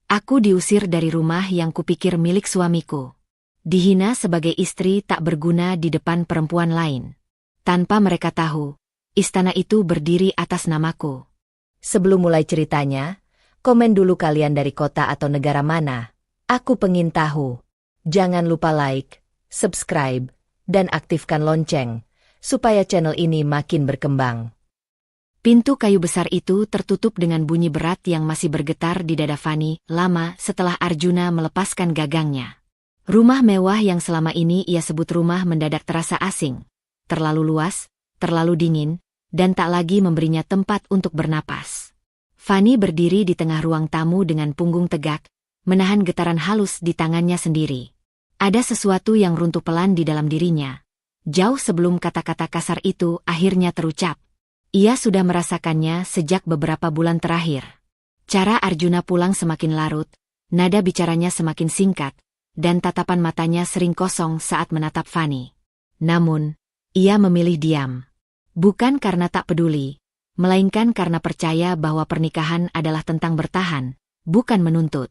Aku diusir dari rumah yang kupikir milik suamiku. Dihina sebagai istri tak berguna di depan perempuan lain. Tanpa mereka tahu, istana itu berdiri atas namaku. Sebelum mulai ceritanya, komen dulu kalian dari kota atau negara mana. Aku pengen tahu. Jangan lupa like, subscribe, dan aktifkan lonceng, supaya channel ini makin berkembang. Pintu kayu besar itu tertutup dengan bunyi berat yang masih bergetar di dada Fani lama setelah Arjuna melepaskan gagangnya. Rumah mewah yang selama ini ia sebut rumah mendadak terasa asing. Terlalu luas, terlalu dingin, dan tak lagi memberinya tempat untuk bernapas. Fani berdiri di tengah ruang tamu dengan punggung tegak, menahan getaran halus di tangannya sendiri. Ada sesuatu yang runtuh pelan di dalam dirinya. Jauh sebelum kata-kata kasar itu akhirnya terucap. Ia sudah merasakannya sejak beberapa bulan terakhir. Cara Arjuna pulang semakin larut, nada bicaranya semakin singkat, dan tatapan matanya sering kosong saat menatap Fani. Namun, ia memilih diam. Bukan karena tak peduli, melainkan karena percaya bahwa pernikahan adalah tentang bertahan, bukan menuntut.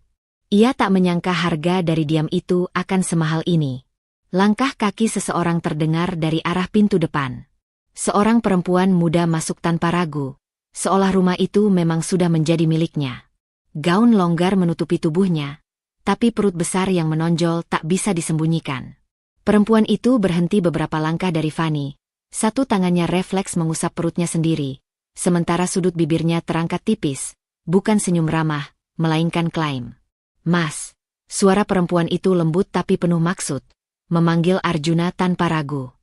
Ia tak menyangka harga dari diam itu akan semahal ini. Langkah kaki seseorang terdengar dari arah pintu depan. Seorang perempuan muda masuk tanpa ragu, seolah rumah itu memang sudah menjadi miliknya. Gaun longgar menutupi tubuhnya, tapi perut besar yang menonjol tak bisa disembunyikan. Perempuan itu berhenti beberapa langkah dari Fani. Satu tangannya refleks mengusap perutnya sendiri, sementara sudut bibirnya terangkat tipis, bukan senyum ramah, melainkan klaim. "Mas." Suara perempuan itu lembut tapi penuh maksud, memanggil Arjuna tanpa ragu.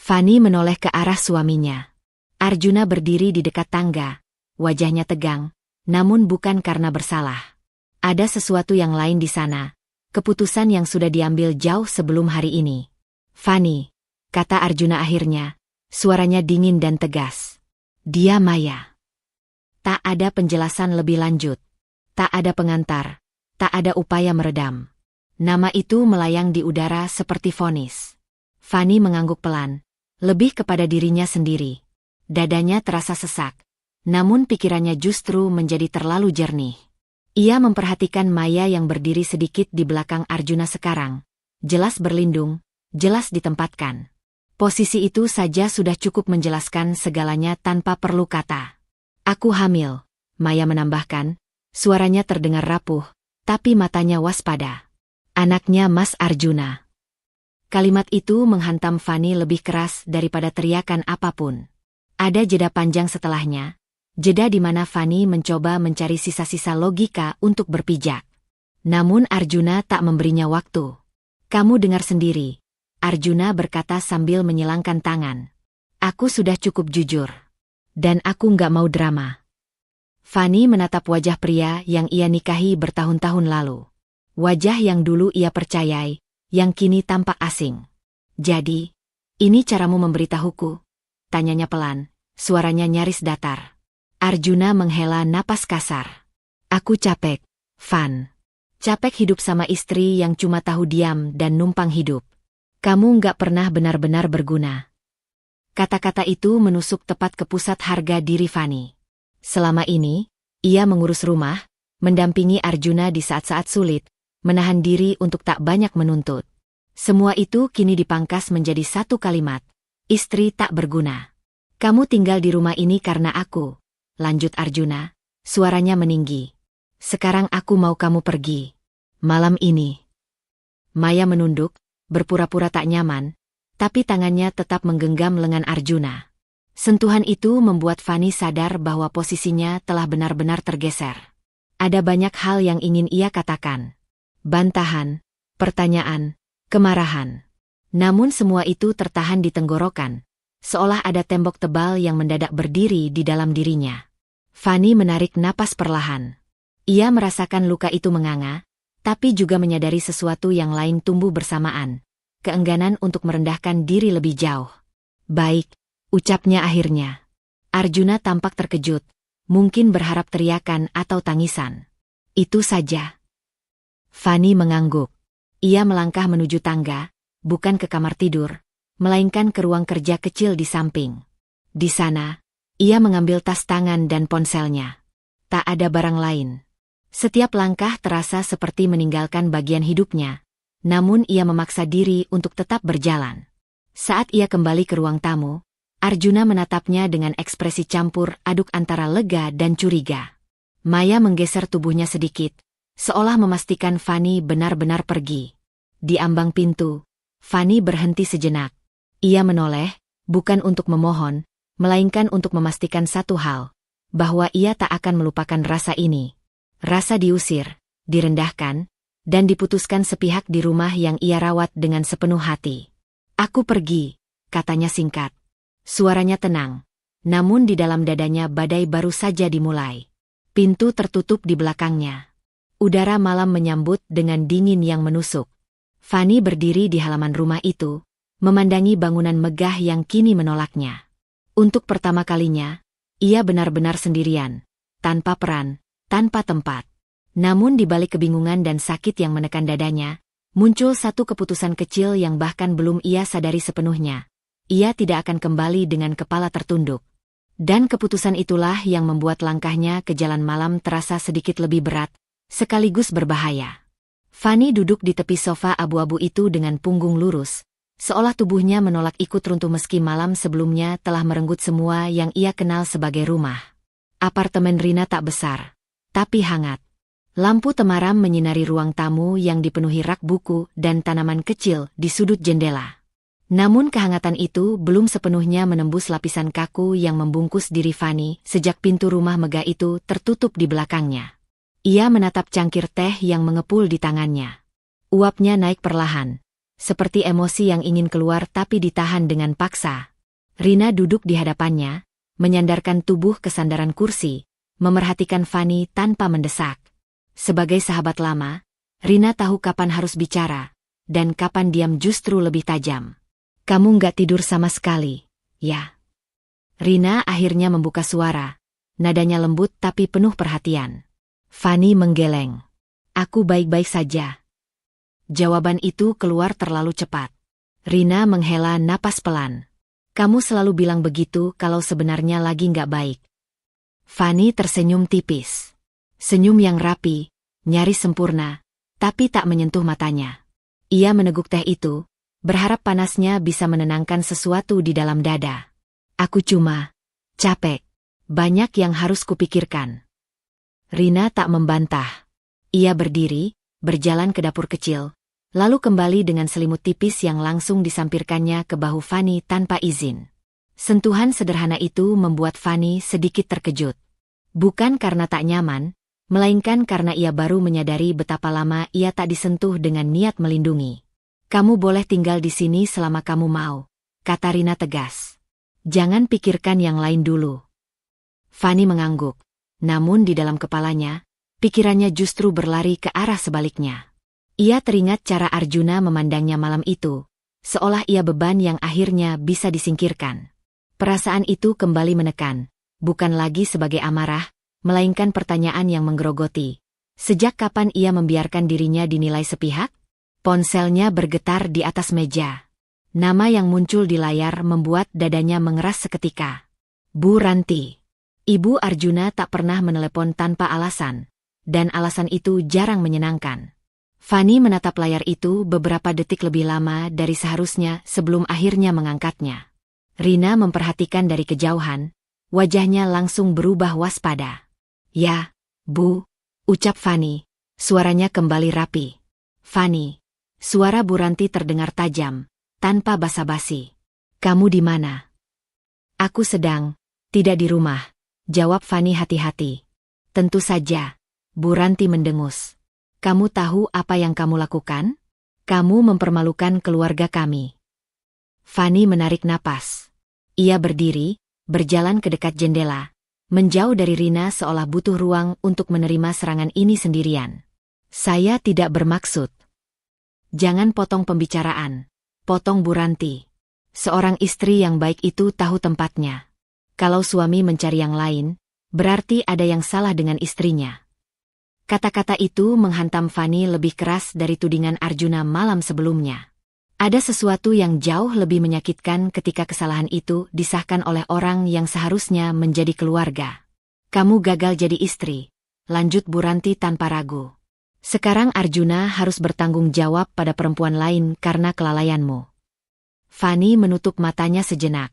Fani menoleh ke arah suaminya. Arjuna berdiri di dekat tangga, wajahnya tegang, namun bukan karena bersalah. Ada sesuatu yang lain di sana, keputusan yang sudah diambil jauh sebelum hari ini. "Fani," kata Arjuna akhirnya, suaranya dingin dan tegas. "Dia Maya." Tak ada penjelasan lebih lanjut. Tak ada pengantar, tak ada upaya meredam. Nama itu melayang di udara seperti vonis. Fani mengangguk pelan. Lebih kepada dirinya sendiri. Dadanya terasa sesak, namun pikirannya justru menjadi terlalu jernih. Ia memperhatikan Maya yang berdiri sedikit di belakang Arjuna sekarang. Jelas berlindung, jelas ditempatkan. Posisi itu saja sudah cukup menjelaskan segalanya tanpa perlu kata. "Aku hamil," Maya menambahkan, suaranya terdengar rapuh, tapi matanya waspada. "Anaknya Mas Arjuna." Kalimat itu menghantam Fani lebih keras daripada teriakan apapun. Ada jeda panjang setelahnya, jeda di mana Fani mencoba mencari sisa-sisa logika untuk berpijak. Namun Arjuna tak memberinya waktu. "Kamu dengar sendiri," Arjuna berkata sambil menyilangkan tangan. "Aku sudah cukup jujur. Dan aku nggak mau drama." Fani menatap wajah pria yang ia nikahi bertahun-tahun lalu. Wajah yang dulu ia percayai, yang kini tampak asing. "Jadi, ini caramu memberitahuku?" tanyanya pelan, suaranya nyaris datar. Arjuna menghela napas kasar. "Aku capek, Van. Capek hidup sama istri yang cuma tahu diam dan numpang hidup. Kamu nggak pernah benar-benar berguna." Kata-kata itu menusuk tepat ke pusat harga diri Fani. Selama ini, ia mengurus rumah, mendampingi Arjuna di saat-saat sulit, menahan diri untuk tak banyak menuntut. Semua itu kini dipangkas menjadi satu kalimat, "Istri tak berguna." "Kamu tinggal di rumah ini karena aku," lanjut Arjuna, suaranya meninggi. "Sekarang aku mau kamu pergi. Malam ini." Maya menunduk, berpura-pura tak nyaman, tapi tangannya tetap menggenggam lengan Arjuna. Sentuhan itu membuat Fani sadar bahwa posisinya telah benar-benar tergeser. Ada banyak hal yang ingin ia katakan. Bantahan, pertanyaan, kemarahan. Namun semua itu tertahan di tenggorokan, seolah ada tembok tebal yang mendadak berdiri di dalam dirinya. Fani menarik napas perlahan. Ia merasakan luka itu menganga, tapi juga menyadari sesuatu yang lain tumbuh bersamaan, keengganan untuk merendahkan diri lebih jauh. "Baik," ucapnya akhirnya. Arjuna tampak terkejut, mungkin berharap teriakan atau tangisan. "Itu saja." Fani mengangguk. Ia melangkah menuju tangga, bukan ke kamar tidur, melainkan ke ruang kerja kecil di samping. Di sana, ia mengambil tas tangan dan ponselnya. Tak ada barang lain. Setiap langkah terasa seperti meninggalkan bagian hidupnya, namun ia memaksa diri untuk tetap berjalan. Saat ia kembali ke ruang tamu, Arjuna menatapnya dengan ekspresi campur aduk antara lega dan curiga. Maya menggeser tubuhnya sedikit, seolah memastikan Fani benar-benar pergi. Di ambang pintu, Fani berhenti sejenak. Ia menoleh, bukan untuk memohon, melainkan untuk memastikan satu hal, bahwa ia tak akan melupakan rasa ini. Rasa diusir, direndahkan, dan diputuskan sepihak di rumah yang ia rawat dengan sepenuh hati. "Aku pergi," katanya singkat. Suaranya tenang, namun di dalam dadanya badai baru saja dimulai. Pintu tertutup di belakangnya. Udara malam menyambut dengan dingin yang menusuk. Fani berdiri di halaman rumah itu, memandangi bangunan megah yang kini menolaknya. Untuk pertama kalinya, ia benar-benar sendirian, tanpa peran, tanpa tempat. Namun di balik kebingungan dan sakit yang menekan dadanya, muncul satu keputusan kecil yang bahkan belum ia sadari sepenuhnya. Ia tidak akan kembali dengan kepala tertunduk. Dan keputusan itulah yang membuat langkahnya ke jalan malam terasa sedikit lebih berat, sekaligus berbahaya. Fani duduk di tepi sofa abu-abu itu dengan punggung lurus, seolah tubuhnya menolak ikut runtuh meski malam sebelumnya telah merenggut semua yang ia kenal sebagai rumah. Apartemen Rina tak besar, tapi hangat. Lampu temaram menyinari ruang tamu yang dipenuhi rak buku dan tanaman kecil di sudut jendela. Namun kehangatan itu belum sepenuhnya menembus lapisan kaku yang membungkus diri Fani sejak pintu rumah megah itu tertutup di belakangnya. Ia menatap cangkir teh yang mengepul di tangannya. Uapnya naik perlahan, seperti emosi yang ingin keluar tapi ditahan dengan paksa. Rina duduk di hadapannya, menyandarkan tubuh ke sandaran kursi, memerhatikan Fani tanpa mendesak. Sebagai sahabat lama, Rina tahu kapan harus bicara, dan kapan diam justru lebih tajam. "Kamu nggak tidur sama sekali, ya?" Rina akhirnya membuka suara, nadanya lembut tapi penuh perhatian. Fani menggeleng. "Aku baik-baik saja." Jawaban itu keluar terlalu cepat. Rina menghela napas pelan. "Kamu selalu bilang begitu kalau sebenarnya lagi nggak baik." Fani tersenyum tipis. Senyum yang rapi, nyaris sempurna, tapi tak menyentuh matanya. Ia meneguk teh itu, berharap panasnya bisa menenangkan sesuatu di dalam dada. "Aku cuma capek. Banyak yang harus kupikirkan." Rina tak membantah. Ia berdiri, berjalan ke dapur kecil, lalu kembali dengan selimut tipis yang langsung disampirkannya ke bahu Fani tanpa izin. Sentuhan sederhana itu membuat Fani sedikit terkejut. Bukan karena tak nyaman, melainkan karena ia baru menyadari betapa lama ia tak disentuh dengan niat melindungi. "Kamu boleh tinggal di sini selama kamu mau," kata Rina tegas. "Jangan pikirkan yang lain dulu." Fani mengangguk, namun di dalam kepalanya, pikirannya justru berlari ke arah sebaliknya. Ia teringat cara Arjuna memandangnya malam itu, seolah ia beban yang akhirnya bisa disingkirkan. Perasaan itu kembali menekan, bukan lagi sebagai amarah, melainkan pertanyaan yang menggerogoti. Sejak kapan ia membiarkan dirinya dinilai sepihak? Ponselnya bergetar di atas meja. Nama yang muncul di layar membuat dadanya mengeras seketika. Bu Ranti. Ibu Arjuna tak pernah menelepon tanpa alasan, dan alasan itu jarang menyenangkan. Fani menatap layar itu beberapa detik lebih lama dari seharusnya sebelum akhirnya mengangkatnya. Rina memperhatikan dari kejauhan, wajahnya langsung berubah waspada. "Ya, Bu," ucap Fani, suaranya kembali rapi. "Fani." Suara Bu Ranti terdengar tajam, tanpa basa-basi. "Kamu di mana?" "Aku tidak di rumah," jawab Fani hati-hati. "Tentu saja," Bu Ranti mendengus. "Kamu tahu apa yang kamu lakukan? Kamu mempermalukan keluarga kami." Fani menarik napas. Ia berdiri, berjalan ke dekat jendela, menjauh dari Rina seolah butuh ruang untuk menerima serangan ini sendirian. "Saya tidak bermaksud." "Jangan potong pembicaraan," potong Bu Ranti. Seorang istri yang baik itu tahu tempatnya. Kalau suami mencari yang lain, berarti ada yang salah dengan istrinya. Kata-kata itu menghantam Fani lebih keras dari tudingan Arjuna malam sebelumnya. Ada sesuatu yang jauh lebih menyakitkan ketika kesalahan itu disahkan oleh orang yang seharusnya menjadi keluarga. "Kamu gagal jadi istri," lanjut Buranti tanpa ragu. Sekarang Arjuna harus bertanggung jawab pada perempuan lain karena kelalaianmu. Fani menutup matanya sejenak.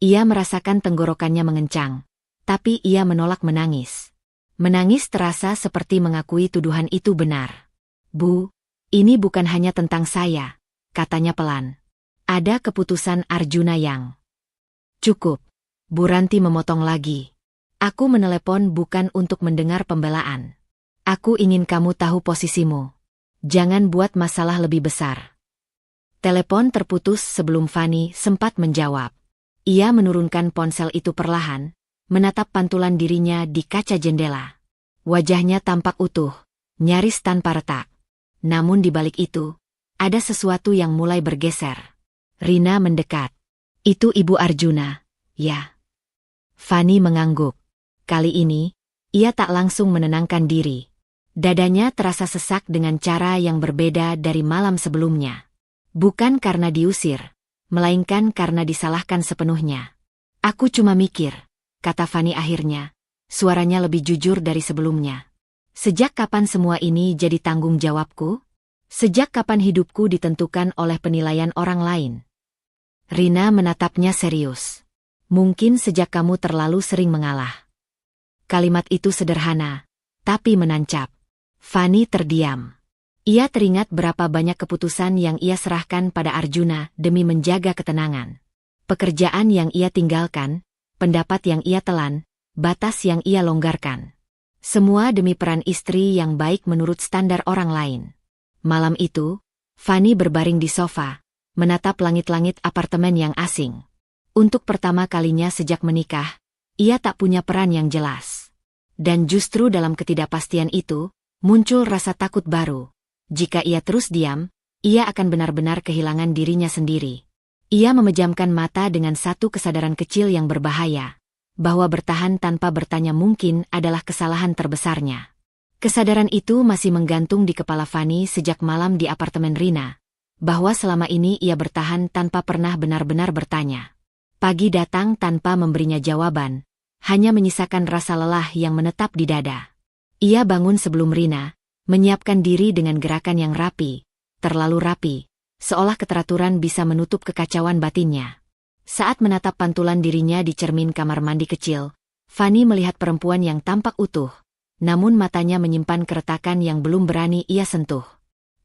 Ia merasakan tenggorokannya mengencang. Tapi ia menolak menangis. Menangis terasa seperti mengakui tuduhan itu benar. Bu, ini bukan hanya tentang saya, katanya pelan. Ada keputusan Arjuna yang... Cukup. Buranti memotong lagi. Aku menelepon bukan untuk mendengar pembelaan. Aku ingin kamu tahu posisimu. Jangan buat masalah lebih besar. Telepon terputus sebelum Fani sempat menjawab. Ia menurunkan ponsel itu perlahan, menatap pantulan dirinya di kaca jendela. Wajahnya tampak utuh, nyaris tanpa retak. Namun di balik itu, ada sesuatu yang mulai bergeser. Rina mendekat. Itu Ibu Arjuna, ya. Fani mengangguk. Kali ini, ia tak langsung menenangkan diri. Dadanya terasa sesak dengan cara yang berbeda dari malam sebelumnya. Bukan karena diusir, melainkan karena disalahkan sepenuhnya. Aku cuma mikir, kata Fani akhirnya. Suaranya lebih jujur dari sebelumnya. Sejak kapan semua ini jadi tanggung jawabku? Sejak kapan hidupku ditentukan oleh penilaian orang lain? Rina menatapnya serius. Mungkin sejak kamu terlalu sering mengalah. Kalimat itu sederhana, tapi menancap. Fani terdiam. Ia teringat berapa banyak keputusan yang ia serahkan pada Arjuna demi menjaga ketenangan. Pekerjaan yang ia tinggalkan, pendapat yang ia telan, batas yang ia longgarkan. Semua demi peran istri yang baik menurut standar orang lain. Malam itu, Fani berbaring di sofa, menatap langit-langit apartemen yang asing. Untuk pertama kalinya sejak menikah, ia tak punya peran yang jelas. Dan justru dalam ketidakpastian itu, muncul rasa takut baru. Jika ia terus diam, ia akan benar-benar kehilangan dirinya sendiri. Ia memejamkan mata dengan satu kesadaran kecil yang berbahaya, bahwa bertahan tanpa bertanya mungkin adalah kesalahan terbesarnya. Kesadaran itu masih menggantung di kepala Fani sejak malam di apartemen Rina, bahwa selama ini ia bertahan tanpa pernah benar-benar bertanya. Pagi datang tanpa memberinya jawaban, hanya menyisakan rasa lelah yang menetap di dada. Ia bangun sebelum Rina, menyiapkan diri dengan gerakan yang rapi, terlalu rapi, seolah keteraturan bisa menutup kekacauan batinnya. Saat menatap pantulan dirinya di cermin kamar mandi kecil, Fani melihat perempuan yang tampak utuh, namun matanya menyimpan keretakan yang belum berani ia sentuh.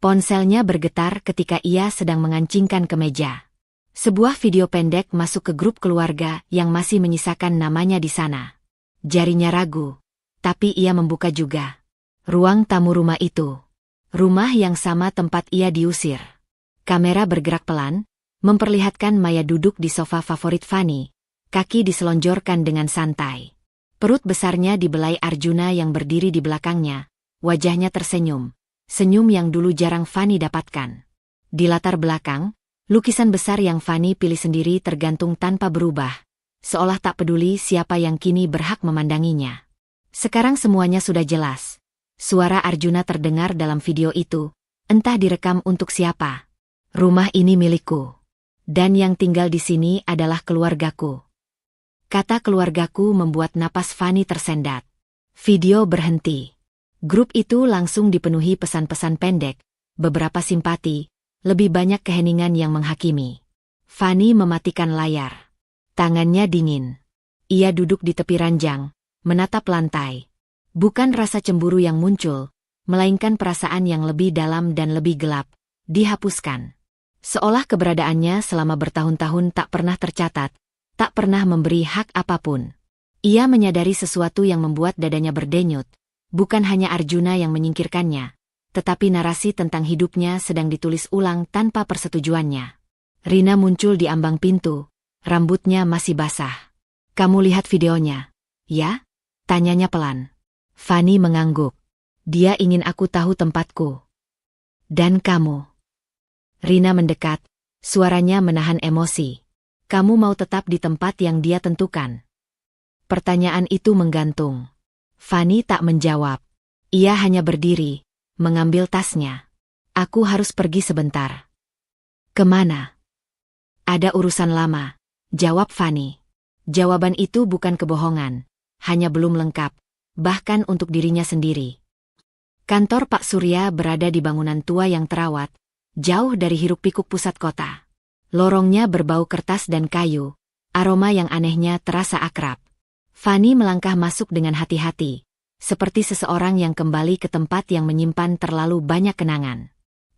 Ponselnya bergetar ketika ia sedang mengancingkan ke meja. Sebuah video pendek masuk ke grup keluarga yang masih menyisakan namanya di sana. Jarinya ragu, tapi ia membuka juga. Ruang tamu rumah itu. Rumah yang sama tempat ia diusir. Kamera bergerak pelan, memperlihatkan Maya duduk di sofa favorit Fani, kaki diselonjorkan dengan santai. Perut besarnya dibelai Arjuna yang berdiri di belakangnya, wajahnya tersenyum, senyum yang dulu jarang Fani dapatkan. Di latar belakang, lukisan besar yang Fani pilih sendiri tergantung tanpa berubah, seolah tak peduli siapa yang kini berhak memandanginya. Sekarang semuanya sudah jelas. Suara Arjuna terdengar dalam video itu, entah direkam untuk siapa. Rumah ini milikku. Dan yang tinggal di sini adalah keluargaku. Kata keluargaku membuat napas Fani tersendat. Video berhenti. Grup itu langsung dipenuhi pesan-pesan pendek, beberapa simpati, lebih banyak keheningan yang menghakimi. Fani mematikan layar. Tangannya dingin. Ia duduk di tepi ranjang, menatap lantai. Bukan rasa cemburu yang muncul, melainkan perasaan yang lebih dalam dan lebih gelap, dihapuskan. Seolah keberadaannya selama bertahun-tahun tak pernah tercatat, tak pernah memberi hak apapun. Ia menyadari sesuatu yang membuat dadanya berdenyut, bukan hanya Arjuna yang menyingkirkannya, tetapi narasi tentang hidupnya sedang ditulis ulang tanpa persetujuannya. Rina muncul di ambang pintu, rambutnya masih basah. Kamu lihat videonya, ya? Tanyanya pelan. Fani mengangguk. Dia ingin aku tahu tempatku. Dan kamu? Rina mendekat, suaranya menahan emosi. Kamu mau tetap di tempat yang dia tentukan? Pertanyaan itu menggantung. Fani tak menjawab. Ia hanya berdiri, mengambil tasnya. Aku harus pergi sebentar. Kemana? Ada urusan lama, jawab Fani. Jawaban itu bukan kebohongan, hanya belum lengkap. bahkan untuk dirinya sendiri. Kantor Pak Surya berada di bangunan tua yang terawat, jauh dari hiruk-pikuk pusat kota. Lorongnya berbau kertas dan kayu, aroma yang anehnya terasa akrab. Fanny melangkah masuk dengan hati-hati, seperti seseorang yang kembali ke tempat yang menyimpan terlalu banyak kenangan.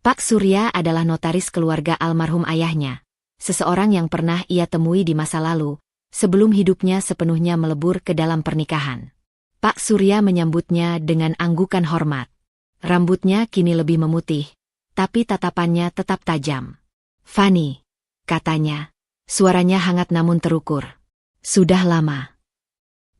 Pak Surya adalah notaris keluarga almarhum ayahnya, seseorang yang pernah ia temui di masa lalu, sebelum hidupnya sepenuhnya melebur ke dalam pernikahan. Pak Surya menyambutnya dengan anggukan hormat. Rambutnya kini lebih memutih, tapi tatapannya tetap tajam. "Fanny," katanya, suaranya hangat namun terukur. "Sudah lama."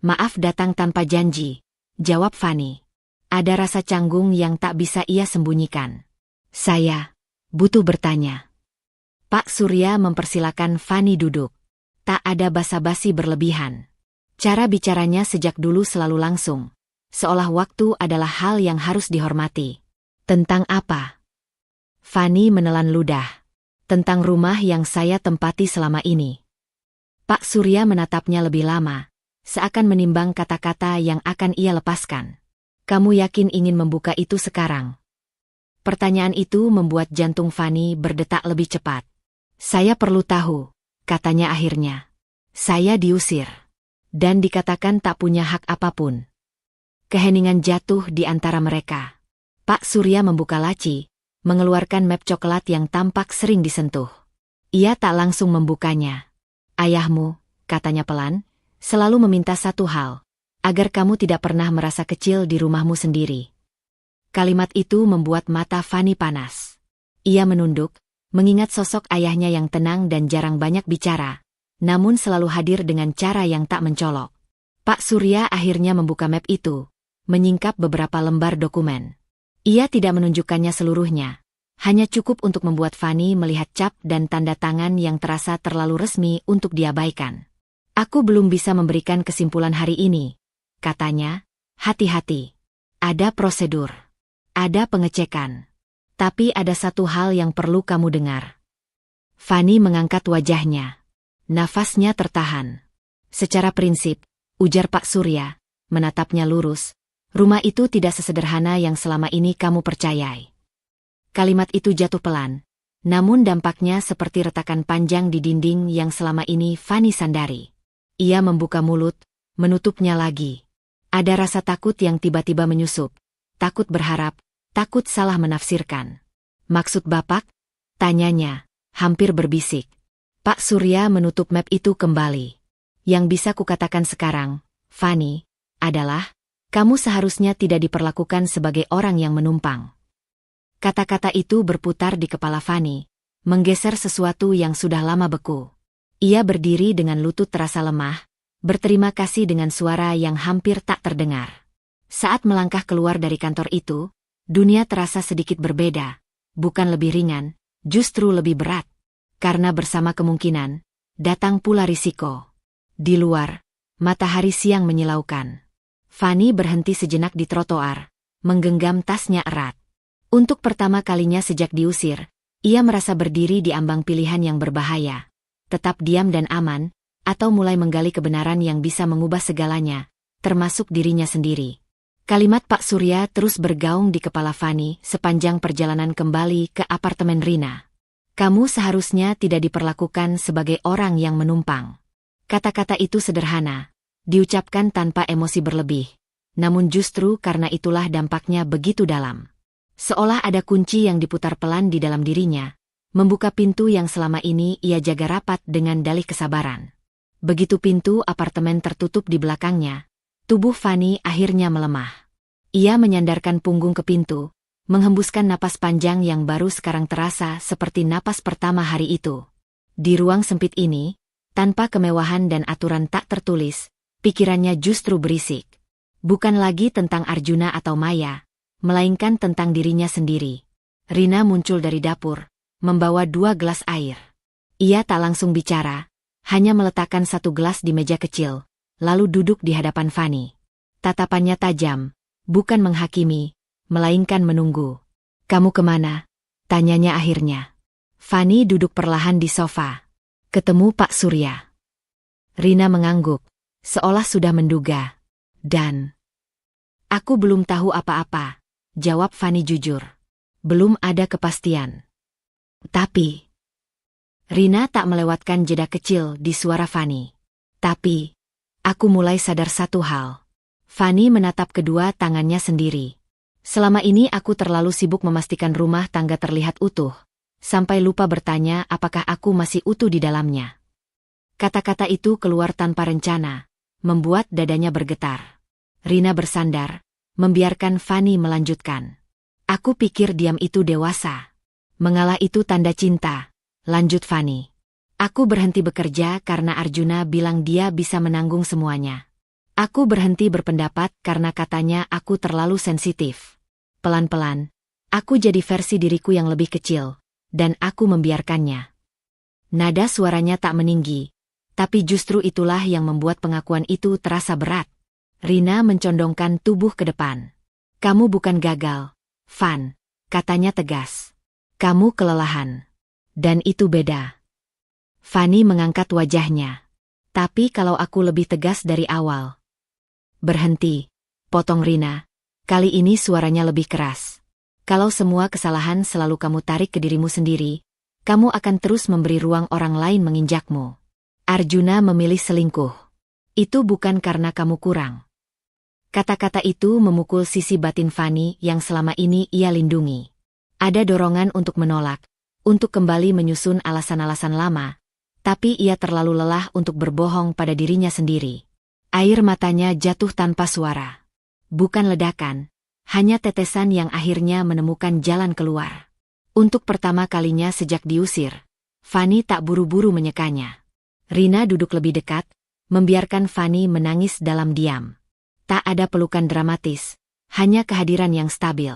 "Maaf datang tanpa janji," jawab Fanny. Ada rasa canggung yang tak bisa ia sembunyikan. "Saya butuh bertanya." Pak Surya mempersilakan Fanny duduk. Tak ada basa-basi berlebihan. Cara bicaranya sejak dulu selalu langsung, seolah waktu adalah hal yang harus dihormati. "Tentang apa?" Fanny menelan ludah. "Tentang rumah yang saya tempati selama ini." Pak Surya menatapnya lebih lama, seakan menimbang kata-kata yang akan ia lepaskan. "Kamu yakin ingin membuka itu sekarang?" Pertanyaan itu membuat jantung Fanny berdetak lebih cepat. "Saya perlu tahu," katanya akhirnya. "Saya diusir. Dan dikatakan tak punya hak apapun." Keheningan jatuh di antara mereka. Pak Surya membuka laci, mengeluarkan map coklat yang tampak sering disentuh. Ia tak langsung membukanya. "Ayahmu," katanya pelan, "selalu meminta satu hal, agar kamu tidak pernah merasa kecil di rumahmu sendiri." Kalimat itu membuat mata Fanny panas. Ia menunduk, mengingat sosok ayahnya yang tenang dan jarang banyak bicara, namun selalu hadir dengan cara yang tak mencolok. Pak Surya akhirnya membuka map itu, menyingkap beberapa lembar dokumen. Ia tidak menunjukkannya seluruhnya, hanya cukup untuk membuat Fanny melihat cap dan tanda tangan yang terasa terlalu resmi untuk diabaikan. "Aku belum bisa memberikan kesimpulan hari ini," katanya. "Hati-hati. Ada prosedur. Ada pengecekan. Tapi ada satu hal yang perlu kamu dengar." Fanny mengangkat wajahnya. Nafasnya tertahan. "Secara prinsip," ujar Pak Surya, menatapnya lurus, "rumah itu tidak sesederhana yang selama ini kamu percayai." Kalimat itu jatuh pelan, namun dampaknya seperti retakan panjang di dinding yang selama ini Fanny sandari. Ia membuka mulut, menutupnya lagi. Ada rasa takut yang tiba-tiba menyusup. Takut berharap, takut salah menafsirkan. "Maksud Bapak?" tanyanya, hampir berbisik. Pak Surya menutup map itu kembali. "Yang bisa kukatakan sekarang, Fanny, adalah, kamu seharusnya tidak diperlakukan sebagai orang yang menumpang." Kata-kata itu berputar di kepala Fanny, menggeser sesuatu yang sudah lama beku. Ia berdiri dengan lutut terasa lemah, berterima kasih dengan suara yang hampir tak terdengar. Saat melangkah keluar dari kantor itu, dunia terasa sedikit berbeda, bukan lebih ringan, justru lebih berat. Karena bersama kemungkinan, datang pula risiko. Di luar, matahari siang menyilaukan. Fanny berhenti sejenak di trotoar, menggenggam tasnya erat. Untuk pertama kalinya sejak diusir, ia merasa berdiri di ambang pilihan yang berbahaya. Tetap diam dan aman, atau mulai menggali kebenaran yang bisa mengubah segalanya, termasuk dirinya sendiri. Kalimat Pak Surya terus bergaung di kepala Fanny sepanjang perjalanan kembali ke apartemen Rina. "Kamu seharusnya tidak diperlakukan sebagai orang yang menumpang." Kata-kata itu sederhana, diucapkan tanpa emosi berlebih, namun justru karena itulah dampaknya begitu dalam. Seolah ada kunci yang diputar pelan di dalam dirinya, membuka pintu yang selama ini ia jaga rapat dengan dalih kesabaran. Begitu pintu apartemen tertutup di belakangnya, tubuh Fanny akhirnya melemah. Ia menyandarkan punggung ke pintu, menghembuskan napas panjang yang baru sekarang terasa seperti napas pertama hari itu. Di ruang sempit ini, tanpa kemewahan dan aturan tak tertulis, pikirannya justru berisik. Bukan lagi tentang Arjuna atau Maya, melainkan tentang dirinya sendiri. Rina muncul dari dapur, membawa 2 gelas air. Ia tak langsung bicara, hanya meletakkan 1 gelas di meja kecil, lalu duduk di hadapan Fanny. Tatapannya tajam, bukan menghakimi, melainkan menunggu. "Kamu kemana?" tanyanya akhirnya. Fanny duduk perlahan di sofa. "Ketemu Pak Surya." Rina mengangguk, seolah sudah menduga. "Dan Aku belum tahu apa-apa, jawab Fanny jujur. Belum ada kepastian. Tapi, Rina tak melewatkan jeda kecil di suara Fanny. Tapi, aku mulai sadar satu hal. Fanny menatap kedua tangannya sendiri. Selama ini aku terlalu sibuk memastikan rumah tangga terlihat utuh, sampai lupa bertanya apakah aku masih utuh di dalamnya. Kata-kata itu keluar tanpa rencana, membuat dadanya bergetar. Rina bersandar, membiarkan Fanny melanjutkan. Aku pikir diam itu dewasa. Mengalah itu tanda cinta, lanjut Fanny. Aku berhenti bekerja karena Arjuna bilang dia bisa menanggung semuanya. Aku berhenti berpendapat karena katanya aku terlalu sensitif. Pelan-pelan, aku jadi versi diriku yang lebih kecil, dan aku membiarkannya. Nada suaranya tak meninggi, tapi justru itulah yang membuat pengakuan itu terasa berat. Rina mencondongkan tubuh ke depan. Kamu bukan gagal, Van, katanya tegas. Kamu kelelahan. Dan itu beda. Fanny mengangkat wajahnya. Tapi kalau aku lebih tegas dari awal. Berhenti, potong Rina. Kali ini suaranya lebih keras. Kalau semua kesalahan selalu kamu tarik ke dirimu sendiri, kamu akan terus memberi ruang orang lain menginjakmu. Arjuna memilih selingkuh. Itu bukan karena kamu kurang. Kata-kata itu memukul sisi batin Fanny yang selama ini ia lindungi. Ada dorongan untuk menolak, untuk kembali menyusun alasan-alasan lama, tapi ia terlalu lelah untuk berbohong pada dirinya sendiri. Air matanya jatuh tanpa suara. Bukan ledakan, hanya tetesan yang akhirnya menemukan jalan keluar. Untuk pertama kalinya sejak diusir, Fanny tak buru-buru menyekanya. Rina duduk lebih dekat, membiarkan Fanny menangis dalam diam. Tak ada pelukan dramatis, hanya kehadiran yang stabil.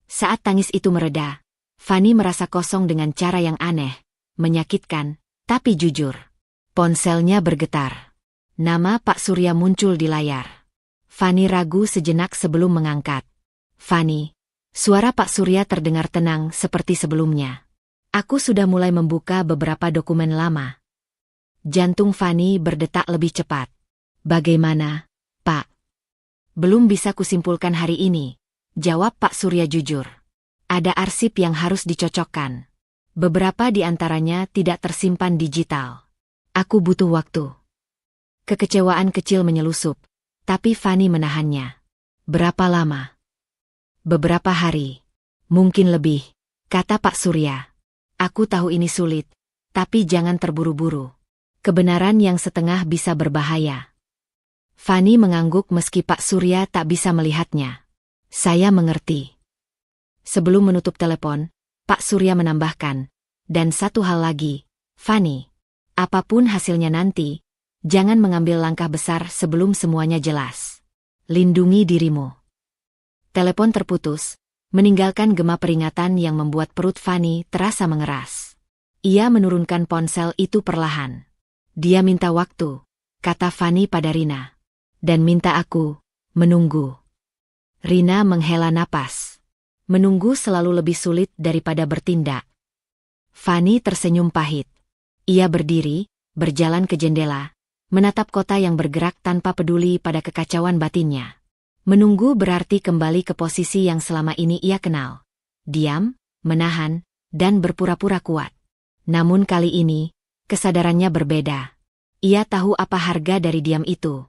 Saat tangis itu mereda, Fanny merasa kosong dengan cara yang aneh, menyakitkan, tapi jujur. Ponselnya bergetar. Nama Pak Surya muncul di layar. Fanny ragu sejenak sebelum mengangkat. Fanny, suara Pak Surya terdengar tenang seperti sebelumnya. Aku sudah mulai membuka beberapa dokumen lama. Jantung Fanny berdetak lebih cepat. Bagaimana, Pak? Belum bisa kusimpulkan hari ini, jawab Pak Surya jujur. Ada arsip yang harus dicocokkan. Beberapa di antaranya tidak tersimpan digital. Aku butuh waktu. Kekecewaan kecil menyelusup, tapi Fanny menahannya. Berapa lama? Beberapa hari. Mungkin lebih, kata Pak Surya. Aku tahu ini sulit, tapi jangan terburu-buru. Kebenaran yang setengah bisa berbahaya. Fanny mengangguk meski Pak Surya tak bisa melihatnya. Saya mengerti. Sebelum menutup telepon, Pak Surya menambahkan, dan satu hal lagi, Fanny, apapun hasilnya nanti, jangan mengambil langkah besar sebelum semuanya jelas. Lindungi dirimu. Telepon terputus, meninggalkan gema peringatan yang membuat perut Fanny terasa mengeras. Ia menurunkan ponsel itu perlahan. Dia minta waktu, kata Fanny pada Rina. Dan minta aku menunggu. Rina menghela napas. Menunggu selalu lebih sulit daripada bertindak. Fanny tersenyum pahit. Ia berdiri, berjalan ke jendela, menatap kota yang bergerak tanpa peduli pada kekacauan batinnya. Menunggu berarti kembali ke posisi yang selama ini ia kenal. Diam, menahan, dan berpura-pura kuat. Namun kali ini, kesadarannya berbeda. Ia tahu apa harga dari diam itu.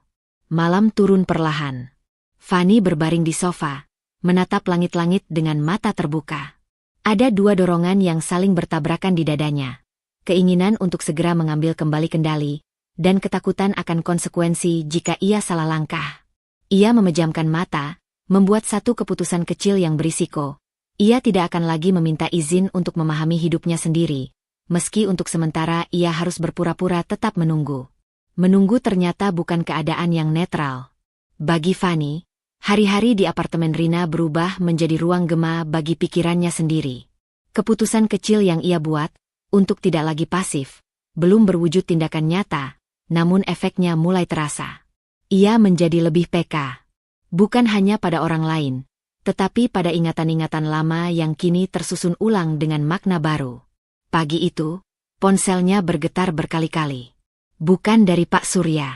Malam turun perlahan. Fanny berbaring di sofa, menatap langit-langit dengan mata terbuka. Ada dua dorongan yang saling bertabrakan di dadanya. Keinginan untuk segera mengambil kembali kendali, dan ketakutan akan konsekuensi jika ia salah langkah. Ia memejamkan mata, membuat satu keputusan kecil yang berisiko. Ia tidak akan lagi meminta izin untuk memahami hidupnya sendiri, meski untuk sementara ia harus berpura-pura tetap menunggu. Menunggu ternyata bukan keadaan yang netral. Bagi Fanny, hari-hari di apartemen Rina berubah menjadi ruang gema bagi pikirannya sendiri. Keputusan kecil yang ia buat, untuk tidak lagi pasif, belum berwujud tindakan nyata, namun efeknya mulai terasa. Ia menjadi lebih peka. Bukan hanya pada orang lain, tetapi pada ingatan-ingatan lama yang kini tersusun ulang dengan makna baru. Pagi itu, ponselnya bergetar berkali-kali. Bukan dari Pak Surya.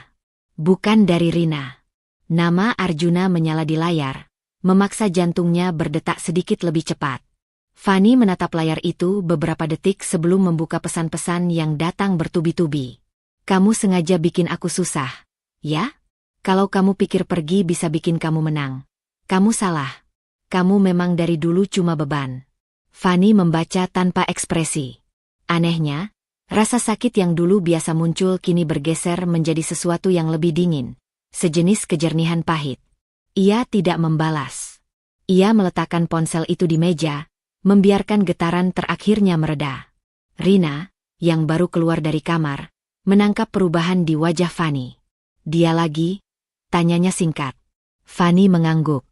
Bukan dari Rina. Nama Arjuna menyala di layar, memaksa jantungnya berdetak sedikit lebih cepat. Fanny menatap layar itu beberapa detik sebelum membuka pesan-pesan yang datang bertubi-tubi. Kamu sengaja bikin aku susah, ya? Kalau kamu pikir pergi bisa bikin kamu menang, kamu salah. Kamu memang dari dulu cuma beban. Fanny membaca tanpa ekspresi. Anehnya, rasa sakit yang dulu biasa muncul kini bergeser menjadi sesuatu yang lebih dingin, sejenis kejernihan pahit. Ia tidak membalas. Ia meletakkan ponsel itu di meja, membiarkan getaran terakhirnya mereda. Rina, yang baru keluar dari kamar, menangkap perubahan di wajah Fanny. Dia lagi? Tanyanya singkat. Fanny mengangguk.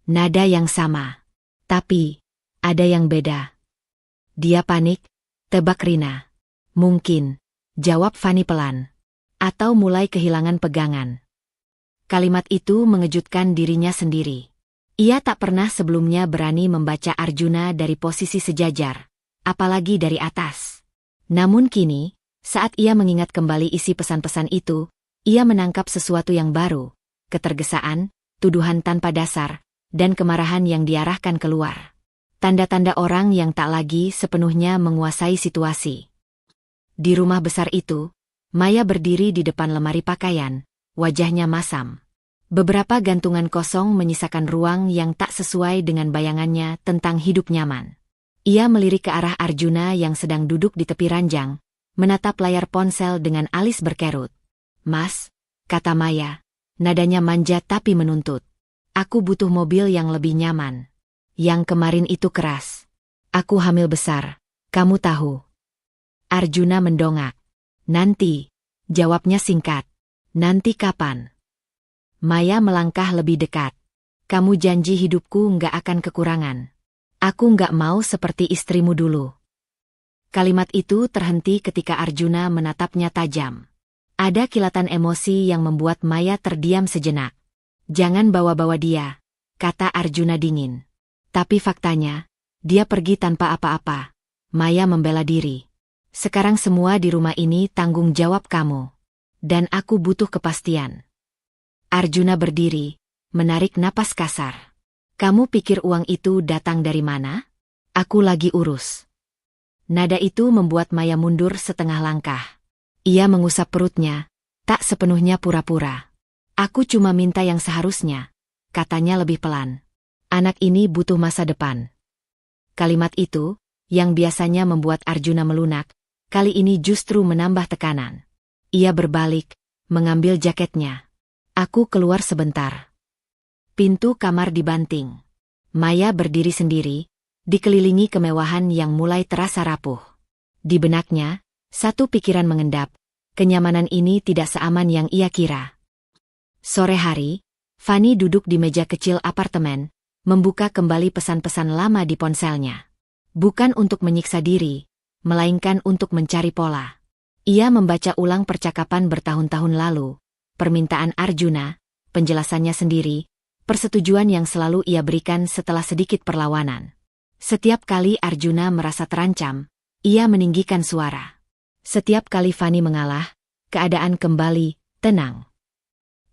Nada yang sama. Tapi, ada yang beda. Dia panik, tebak Rina. Mungkin, jawab Fanny pelan. Atau mulai kehilangan pegangan. Kalimat itu mengejutkan dirinya sendiri. Ia tak pernah sebelumnya berani membaca Arjuna dari posisi sejajar, apalagi dari atas. Namun kini, saat ia mengingat kembali isi pesan-pesan itu, ia menangkap sesuatu yang baru, ketergesaan, tuduhan tanpa dasar, dan kemarahan yang diarahkan keluar. Tanda-tanda orang yang tak lagi sepenuhnya menguasai situasi. Di rumah besar itu, Maya berdiri di depan lemari pakaian, wajahnya masam. Beberapa gantungan kosong menyisakan ruang yang tak sesuai dengan bayangannya tentang hidup nyaman. Ia melirik ke arah Arjuna yang sedang duduk di tepi ranjang, menatap layar ponsel dengan alis berkerut. Mas, kata Maya, nadanya manja tapi menuntut. Aku butuh mobil yang lebih nyaman. Yang kemarin itu keras. Aku hamil besar, kamu tahu. Arjuna mendongak. Nanti, jawabnya singkat. Nanti kapan? Maya melangkah lebih dekat. Kamu janji hidupku nggak akan kekurangan. Aku nggak mau seperti istrimu dulu. Kalimat itu terhenti ketika Arjuna menatapnya tajam. Ada kilatan emosi yang membuat Maya terdiam sejenak. Jangan bawa-bawa dia, kata Arjuna dingin. Tapi faktanya, dia pergi tanpa apa-apa. Maya membela diri. Sekarang semua di rumah ini tanggung jawab kamu. Dan aku butuh kepastian. Arjuna berdiri, menarik napas kasar. Kamu pikir uang itu datang dari mana? Aku lagi urus. Nada itu membuat Maya mundur setengah langkah. Ia mengusap perutnya, tak sepenuhnya pura-pura. Aku cuma minta yang seharusnya, katanya lebih pelan. Anak ini butuh masa depan. Kalimat itu, yang biasanya membuat Arjuna melunak, kali ini justru menambah tekanan. Ia berbalik, mengambil jaketnya. Aku keluar sebentar. Pintu kamar dibanting. Maya berdiri sendiri, dikelilingi kemewahan yang mulai terasa rapuh. Di benaknya, satu pikiran mengendap, kenyamanan ini tidak seaman yang ia kira. Sore hari, Fanny duduk di meja kecil apartemen, membuka kembali pesan-pesan lama di ponselnya. Bukan untuk menyiksa diri, melainkan untuk mencari pola. Ia membaca ulang percakapan bertahun-tahun lalu, permintaan Arjuna, penjelasannya sendiri, persetujuan yang selalu ia berikan setelah sedikit perlawanan. Setiap kali Arjuna merasa terancam, ia meninggikan suara. Setiap kali Fanny mengalah, keadaan kembali tenang.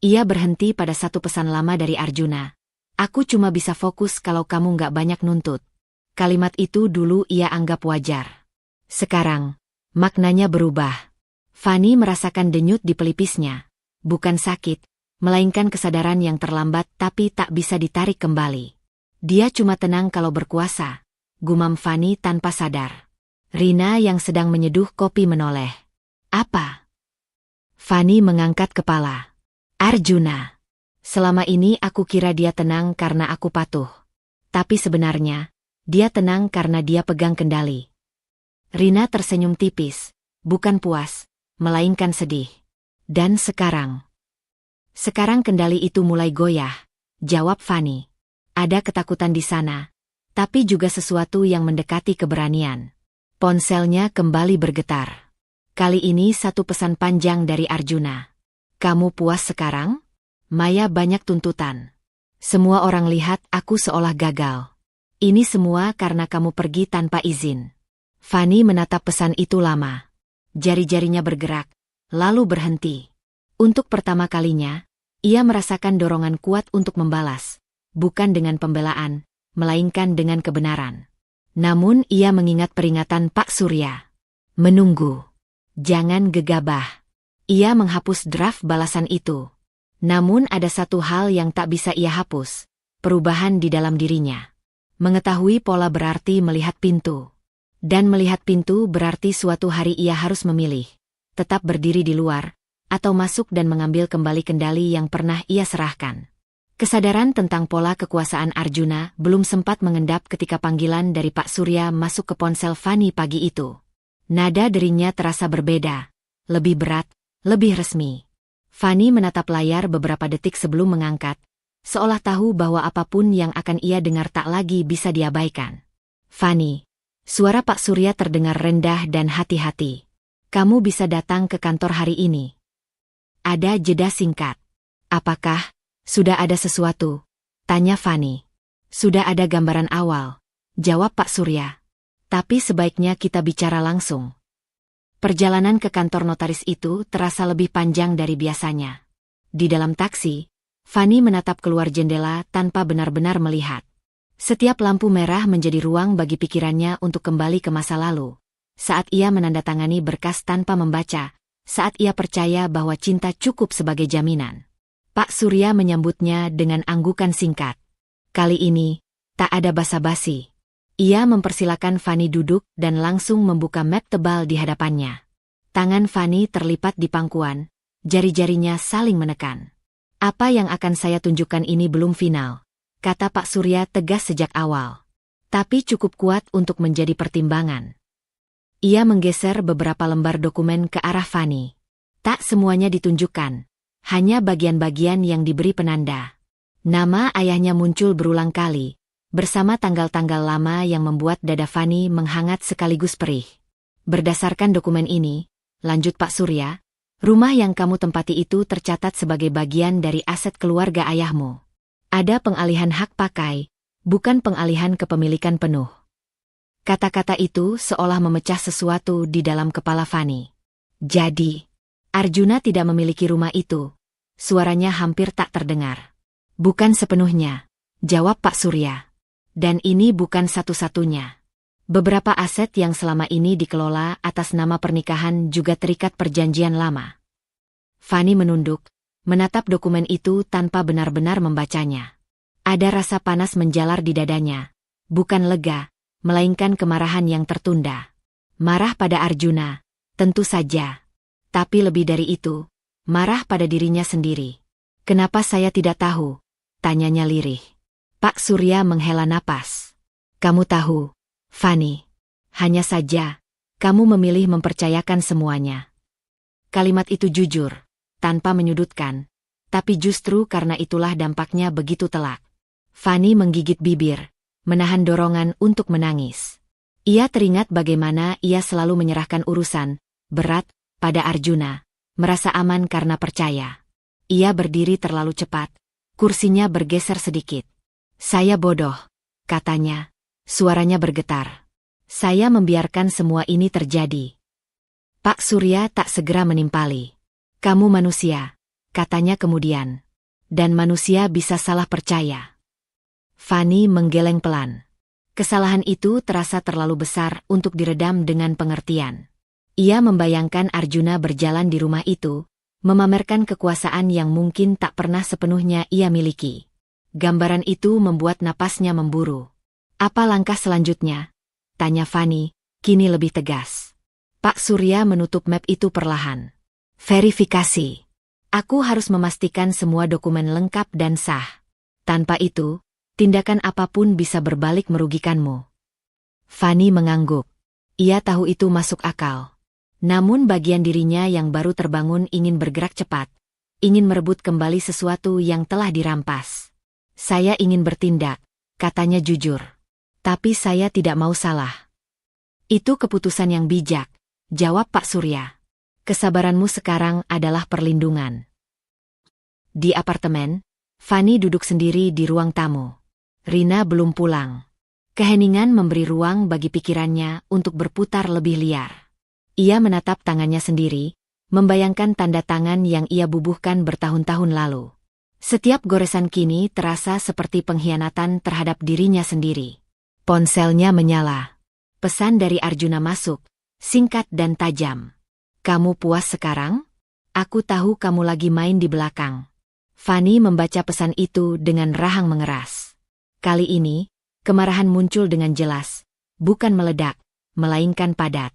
Ia berhenti pada satu pesan lama dari Arjuna. Aku cuma bisa fokus kalau kamu nggak banyak nuntut. Kalimat itu dulu ia anggap wajar. Sekarang, maknanya berubah. Fanny merasakan denyut di pelipisnya. Bukan sakit, melainkan kesadaran yang terlambat tapi tak bisa ditarik kembali. Dia cuma tenang kalau berkuasa, gumam Fanny tanpa sadar. Rina yang sedang menyeduh kopi menoleh. Apa? Fanny mengangkat kepala. Arjuna. Selama ini aku kira dia tenang karena aku patuh. Tapi sebenarnya, dia tenang karena dia pegang kendali. Rina tersenyum tipis, bukan puas, melainkan sedih. Dan sekarang kendali itu mulai goyah, jawab Fanny. Ada ketakutan di sana, tapi juga sesuatu yang mendekati keberanian. Ponselnya kembali bergetar. Kali ini satu pesan panjang dari Arjuna. Kamu puas sekarang? Maya banyak tuntutan. Semua orang lihat aku seolah gagal. Ini semua karena kamu pergi tanpa izin. Fanny menatap pesan itu lama. Jari-jarinya bergerak, lalu berhenti. Untuk pertama kalinya, ia merasakan dorongan kuat untuk membalas. bukan dengan pembelaan, melainkan dengan kebenaran. Namun ia mengingat peringatan Pak Surya. Menunggu. Jangan gegabah. Ia menghapus draft balasan itu. Namun ada satu hal yang tak bisa ia hapus. Perubahan di dalam dirinya. Mengetahui pola berarti melihat pintu. Dan melihat pintu berarti suatu hari ia harus memilih. Tetap berdiri di luar, atau masuk dan mengambil kembali kendali yang pernah ia serahkan. Kesadaran tentang pola kekuasaan Arjuna belum sempat mengendap ketika panggilan dari Pak Surya masuk ke ponsel Fani pagi itu. Nada deringnya terasa berbeda, lebih berat, lebih resmi. Fani menatap layar beberapa detik sebelum mengangkat, seolah tahu bahwa apapun yang akan ia dengar tak lagi bisa diabaikan. Fani, suara Pak Surya terdengar rendah dan hati-hati. Kamu bisa datang ke kantor hari ini. Ada jeda singkat. Apakah sudah ada sesuatu? Tanya Fani. Sudah ada gambaran awal, jawab Pak Surya. Tapi sebaiknya kita bicara langsung. Perjalanan ke kantor notaris itu terasa lebih panjang dari biasanya. Di dalam taksi, Fani menatap keluar jendela tanpa benar-benar melihat. Setiap lampu merah menjadi ruang bagi pikirannya untuk kembali ke masa lalu. Saat ia menandatangani berkas tanpa membaca, saat ia percaya bahwa cinta cukup sebagai jaminan. Pak Surya menyambutnya dengan anggukan singkat. Kali ini, tak ada basa-basi. Ia mempersilakan Fani duduk dan langsung membuka map tebal di hadapannya. Tangan Fani terlipat di pangkuan, jari-jarinya saling menekan. Apa yang akan saya tunjukkan ini belum final, kata Pak Surya tegas sejak awal. Tapi cukup kuat untuk menjadi pertimbangan. Ia menggeser beberapa lembar dokumen ke arah Fani. Tak semuanya ditunjukkan, hanya bagian-bagian yang diberi penanda. Nama ayahnya muncul berulang kali, bersama tanggal-tanggal lama yang membuat dada Fani menghangat sekaligus perih. Berdasarkan dokumen ini, lanjut Pak Surya, rumah yang kamu tempati itu tercatat sebagai bagian dari aset keluarga ayahmu. Ada pengalihan hak pakai, bukan pengalihan kepemilikan penuh. Kata-kata itu seolah memecah sesuatu di dalam kepala Fani. Jadi, Arjuna tidak memiliki rumah itu. Suaranya hampir tak terdengar. Bukan sepenuhnya, jawab Pak Surya. Dan ini bukan satu-satunya. Beberapa aset yang selama ini dikelola atas nama pernikahan juga terikat perjanjian lama. Fani menunduk, menatap dokumen itu tanpa benar-benar membacanya. Ada rasa panas menjalar di dadanya. Bukan lega, melainkan kemarahan yang tertunda. Marah pada Arjuna, tentu saja. Tapi lebih dari itu, marah pada dirinya sendiri. Kenapa saya tidak tahu? Tanyanya lirih. Pak Surya menghela napas. Kamu tahu, Fani. Hanya saja, kamu memilih mempercayakan semuanya. Kalimat itu jujur, tanpa menyudutkan. Tapi justru karena itulah dampaknya begitu telak. Fani menggigit bibir, menahan dorongan untuk menangis. Ia teringat bagaimana ia selalu menyerahkan urusan berat pada Arjuna, merasa aman karena percaya. Ia berdiri terlalu cepat, kursinya bergeser sedikit. Saya bodoh, katanya, suaranya bergetar. Saya membiarkan semua ini terjadi. Pak Surya tak segera menimpali. Kamu manusia, katanya kemudian. Dan manusia bisa salah percaya. Fani menggeleng pelan. Kesalahan itu terasa terlalu besar untuk diredam dengan pengertian. Ia membayangkan Arjuna berjalan di rumah itu, memamerkan kekuasaan yang mungkin tak pernah sepenuhnya ia miliki. Gambaran itu membuat napasnya memburu. Apa langkah selanjutnya? Tanya Fani, kini lebih tegas. Pak Surya menutup map itu perlahan. Verifikasi. Aku harus memastikan semua dokumen lengkap dan sah. Tanpa itu, tindakan apapun bisa berbalik merugikanmu. Fani mengangguk. Ia tahu itu masuk akal. Namun bagian dirinya yang baru terbangun ingin bergerak cepat. Ingin merebut kembali sesuatu yang telah dirampas. Saya ingin bertindak, katanya jujur. Tapi saya tidak mau salah. Itu keputusan yang bijak, jawab Pak Surya. Kesabaranmu sekarang adalah perlindungan. Di apartemen, Fani duduk sendiri di ruang tamu. Rina belum pulang. Keheningan memberi ruang bagi pikirannya untuk berputar lebih liar. Ia menatap tangannya sendiri, membayangkan tanda tangan yang ia bubuhkan bertahun-tahun lalu. Setiap goresan kini terasa seperti pengkhianatan terhadap dirinya sendiri. Ponselnya menyala. Pesan dari Arjuna masuk, singkat dan tajam. Kamu puas sekarang? Aku tahu kamu lagi main di belakang. Fanny membaca pesan itu dengan rahang mengeras. Kali ini, kemarahan muncul dengan jelas, bukan meledak, melainkan padat.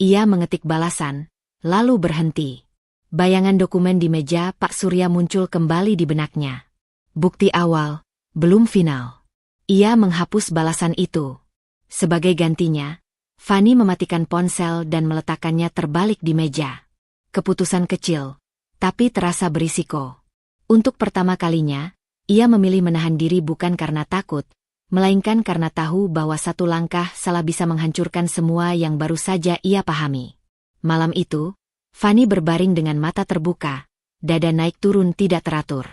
Ia mengetik balasan, lalu berhenti. Bayangan dokumen di meja Pak Surya muncul kembali di benaknya. Bukti awal, belum final. Ia menghapus balasan itu. Sebagai gantinya, Fanny mematikan ponsel dan meletakkannya terbalik di meja. Keputusan kecil, tapi terasa berisiko. Untuk pertama kalinya, ia memilih menahan diri bukan karena takut, melainkan karena tahu bahwa satu langkah salah bisa menghancurkan semua yang baru saja ia pahami. Malam itu, Fanny berbaring dengan mata terbuka, dada naik turun tidak teratur.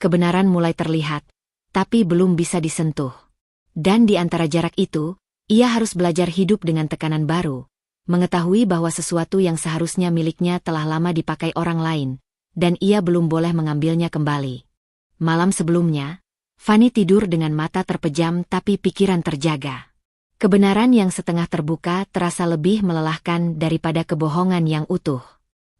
Kebenaran mulai terlihat, tapi belum bisa disentuh. Dan di antara jarak itu, ia harus belajar hidup dengan tekanan baru, mengetahui bahwa sesuatu yang seharusnya miliknya telah lama dipakai orang lain, dan ia belum boleh mengambilnya kembali. Malam sebelumnya, Fanny tidur dengan mata terpejam tapi pikiran terjaga. Kebenaran yang setengah terbuka terasa lebih melelahkan daripada kebohongan yang utuh.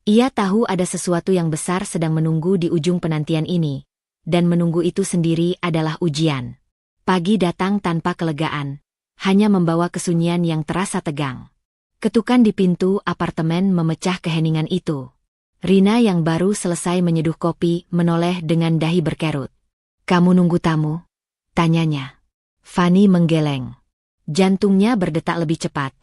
Ia tahu ada sesuatu yang besar sedang menunggu di ujung penantian ini, dan menunggu itu sendiri adalah ujian. Pagi datang tanpa kelegaan, hanya membawa kesunyian yang terasa tegang. Ketukan di pintu apartemen memecah keheningan itu. Rina yang baru selesai menyeduh kopi menoleh dengan dahi berkerut. "Kamu nunggu tamu?" tanyanya. Fanny menggeleng. Jantungnya berdetak lebih cepat,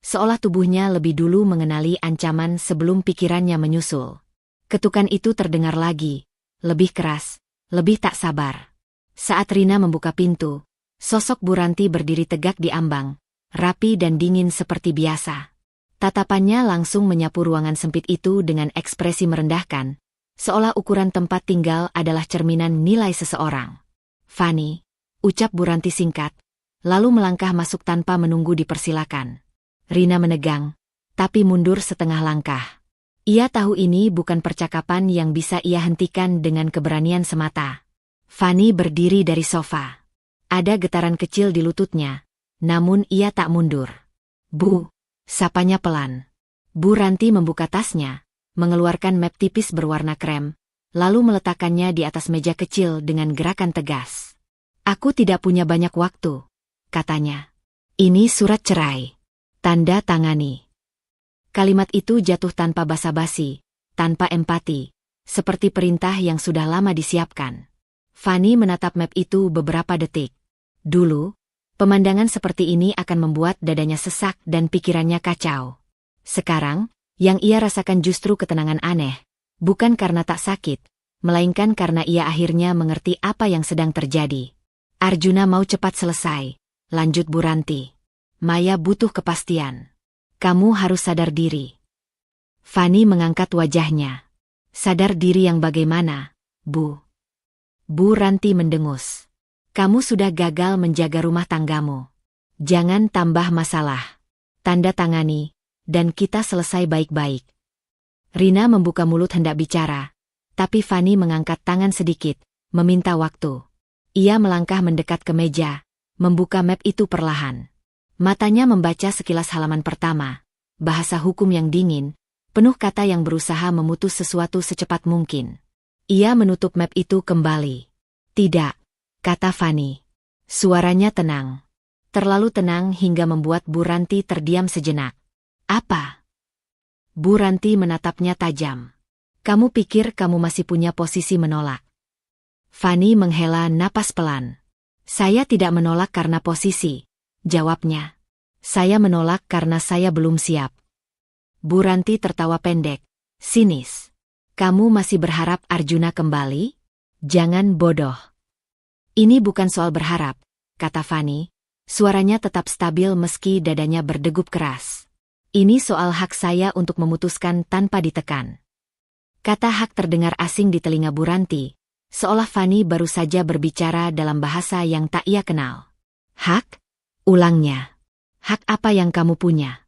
seolah tubuhnya lebih dulu mengenali ancaman sebelum pikirannya menyusul. Ketukan itu terdengar lagi, lebih keras, lebih tak sabar. Saat Rina membuka pintu, sosok Bu Ranti berdiri tegak di ambang, rapi dan dingin seperti biasa. Tatapannya langsung menyapu ruangan sempit itu dengan ekspresi merendahkan, seolah ukuran tempat tinggal adalah cerminan nilai seseorang. "Fanny," ucap Bu Ranti singkat, lalu melangkah masuk tanpa menunggu dipersilakan. Rina menegang, tapi mundur setengah langkah. Ia tahu ini bukan percakapan yang bisa ia hentikan dengan keberanian semata. Fanny berdiri dari sofa. Ada getaran kecil di lututnya, namun ia tak mundur. "Bu," sapanya pelan. Bu Ranti membuka tasnya, mengeluarkan map tipis berwarna krem, lalu meletakkannya di atas meja kecil dengan gerakan tegas. "Aku tidak punya banyak waktu," katanya. "Ini surat cerai. Tanda tangani." Kalimat itu jatuh tanpa basa-basi, tanpa empati, seperti perintah yang sudah lama disiapkan. Fanny menatap map itu beberapa detik. Dulu, pemandangan seperti ini akan membuat dadanya sesak dan pikirannya kacau. Sekarang, yang ia rasakan justru ketenangan aneh, bukan karena tak sakit, melainkan karena ia akhirnya mengerti apa yang sedang terjadi. "Arjuna mau cepat selesai," lanjut Bu Ranti. "Maya butuh kepastian. Kamu harus sadar diri." Fanny mengangkat wajahnya. "Sadar diri yang bagaimana, Bu?" Bu Ranti mendengus. "Kamu sudah gagal menjaga rumah tanggamu. Jangan tambah masalah. Tanda tangani, dan kita selesai baik-baik." Rina membuka mulut hendak bicara, tapi Fanny mengangkat tangan sedikit, meminta waktu. Ia melangkah mendekat ke meja, membuka map itu perlahan. Matanya membaca sekilas halaman pertama, bahasa hukum yang dingin, penuh kata yang berusaha memutus sesuatu secepat mungkin. Ia menutup map itu kembali. "Tidak," kata Fanny. Suaranya tenang. Terlalu tenang hingga membuat Bu Ranti terdiam sejenak. "Apa?" Bu Ranti menatapnya tajam. "Kamu pikir kamu masih punya posisi menolak?" Fanny menghela napas pelan. "Saya tidak menolak karena posisi," jawabnya. "Saya menolak karena saya belum siap." Bu Ranti tertawa pendek, sinis. "Kamu masih berharap Arjuna kembali? Jangan bodoh." "Ini bukan soal berharap," kata Fanny. Suaranya tetap stabil meski dadanya berdegup keras. "Ini soal hak saya untuk memutuskan tanpa ditekan." Kata hak terdengar asing di telinga Bu Ranti, seolah Fanny baru saja berbicara dalam bahasa yang tak ia kenal. "Hak?" ulangnya. "Hak apa yang kamu punya?"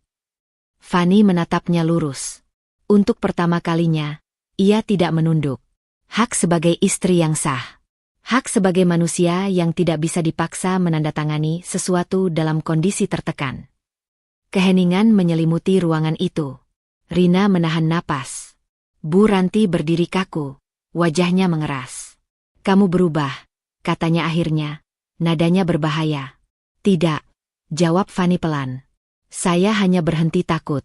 Fanny menatapnya lurus. Untuk pertama kalinya, ia tidak menunduk. Hak sebagai istri yang sah. Hak sebagai manusia yang tidak bisa dipaksa menandatangani sesuatu dalam kondisi tertekan. Keheningan menyelimuti ruangan itu. Rina menahan napas. Bu Ranti berdiri kaku, wajahnya mengeras. Kamu berubah, katanya akhirnya. Nadanya berbahaya. Tidak, jawab Fani pelan. Saya hanya berhenti takut.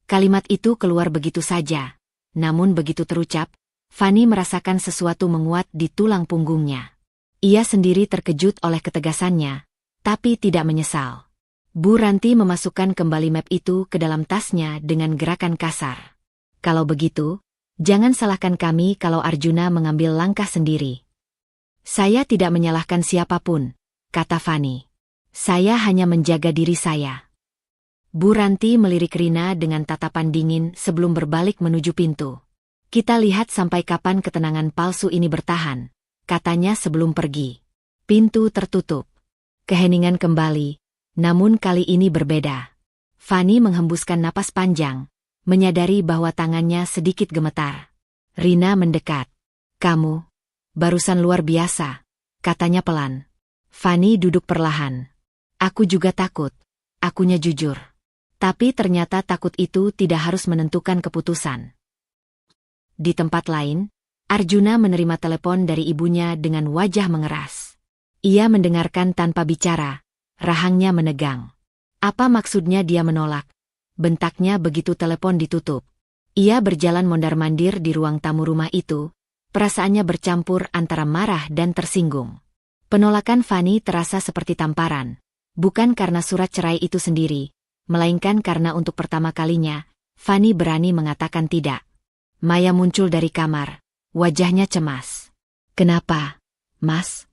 Kalimat itu keluar begitu saja. Namun begitu terucap, Fani merasakan sesuatu menguat di tulang punggungnya. Ia sendiri terkejut oleh ketegasannya, tapi tidak menyesal. Bu Ranti memasukkan kembali map itu ke dalam tasnya dengan gerakan kasar. Kalau begitu, jangan salahkan kami kalau Arjuna mengambil langkah sendiri. Saya tidak menyalahkan siapapun, kata Fani. Saya hanya menjaga diri saya. Bu Ranti melirik Rina dengan tatapan dingin sebelum berbalik menuju pintu. Kita lihat sampai kapan ketenangan palsu ini bertahan, katanya sebelum pergi. Pintu tertutup. Keheningan kembali, namun kali ini berbeda. Fani menghembuskan napas panjang, menyadari bahwa tangannya sedikit gemetar. Rina mendekat. Kamu, barusan luar biasa, katanya pelan. Fani duduk perlahan. Aku juga takut, akunya jujur. Tapi ternyata takut itu tidak harus menentukan keputusan. Di tempat lain, Arjuna menerima telepon dari ibunya dengan wajah mengeras. Ia mendengarkan tanpa bicara, rahangnya menegang. Apa maksudnya dia menolak? Bentaknya begitu telepon ditutup. Ia berjalan mondar-mandir di ruang tamu rumah itu, perasaannya bercampur antara marah dan tersinggung. Penolakan Fani terasa seperti tamparan, bukan karena surat cerai itu sendiri, melainkan karena untuk pertama kalinya, Fani berani mengatakan tidak. Maya muncul dari kamar, wajahnya cemas. Kenapa, Mas?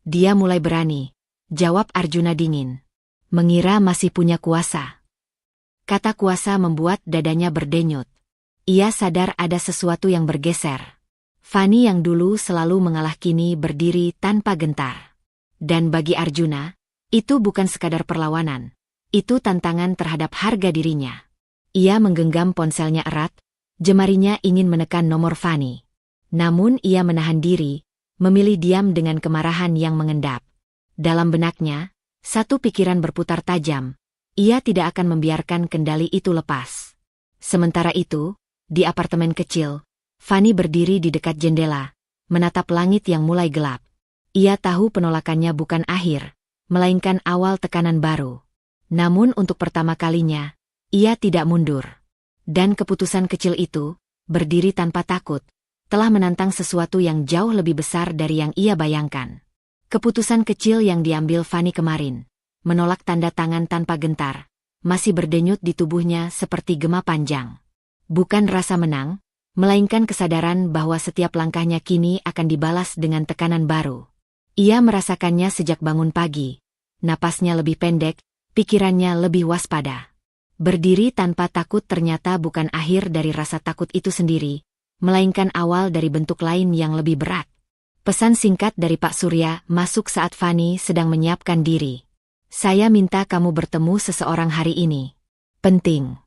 Dia mulai berani, jawab Arjuna dingin. Mengira masih punya kuasa. Kata kuasa membuat dadanya berdenyut. Ia sadar ada sesuatu yang bergeser. Fani yang dulu selalu mengalah kini berdiri tanpa gentar. Dan bagi Arjuna, itu bukan sekadar perlawanan. Itu tantangan terhadap harga dirinya. Ia menggenggam ponselnya erat, jemarinya ingin menekan nomor Fani. Namun ia menahan diri, memilih diam dengan kemarahan yang mengendap. Dalam benaknya, satu pikiran berputar tajam. Ia tidak akan membiarkan kendali itu lepas. Sementara itu, di apartemen kecil, Fani berdiri di dekat jendela, menatap langit yang mulai gelap. Ia tahu penolakannya bukan akhir, melainkan awal tekanan baru. Namun untuk pertama kalinya, ia tidak mundur. Dan keputusan kecil itu, berdiri tanpa takut, telah menantang sesuatu yang jauh lebih besar dari yang ia bayangkan. Keputusan kecil yang diambil Fani kemarin, menolak tanda tangan tanpa gentar, masih berdenyut di tubuhnya seperti gema panjang. Bukan rasa menang, melainkan kesadaran bahwa setiap langkahnya kini akan dibalas dengan tekanan baru. Ia merasakannya sejak bangun pagi. Napasnya lebih pendek, pikirannya lebih waspada. Berdiri tanpa takut ternyata bukan akhir dari rasa takut itu sendiri, melainkan awal dari bentuk lain yang lebih berat. Pesan singkat dari Pak Surya masuk saat Fani sedang menyiapkan diri. Saya minta kamu bertemu seseorang hari ini. Penting.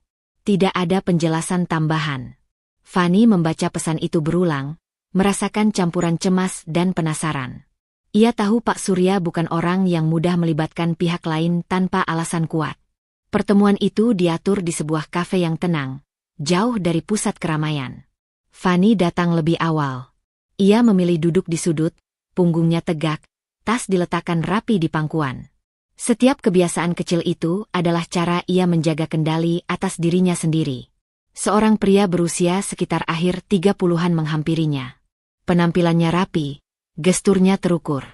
Tidak ada penjelasan tambahan. Fani membaca pesan itu berulang, merasakan campuran cemas dan penasaran. Ia tahu Pak Surya bukan orang yang mudah melibatkan pihak lain tanpa alasan kuat. Pertemuan itu diatur di sebuah kafe yang tenang, jauh dari pusat keramaian. Fani datang lebih awal. Ia memilih duduk di sudut, punggungnya tegak, tas diletakkan rapi di pangkuan. Setiap kebiasaan kecil itu adalah cara ia menjaga kendali atas dirinya sendiri. Seorang pria berusia sekitar akhir 30-an menghampirinya. Penampilannya rapi, gesturnya terukur.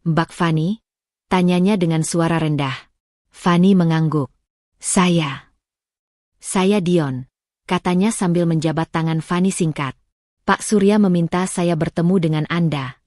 Mbak Fani? Tanyanya dengan suara rendah. Fani mengangguk. Saya Dion, katanya sambil menjabat tangan Fani singkat. Pak Surya meminta saya bertemu dengan Anda.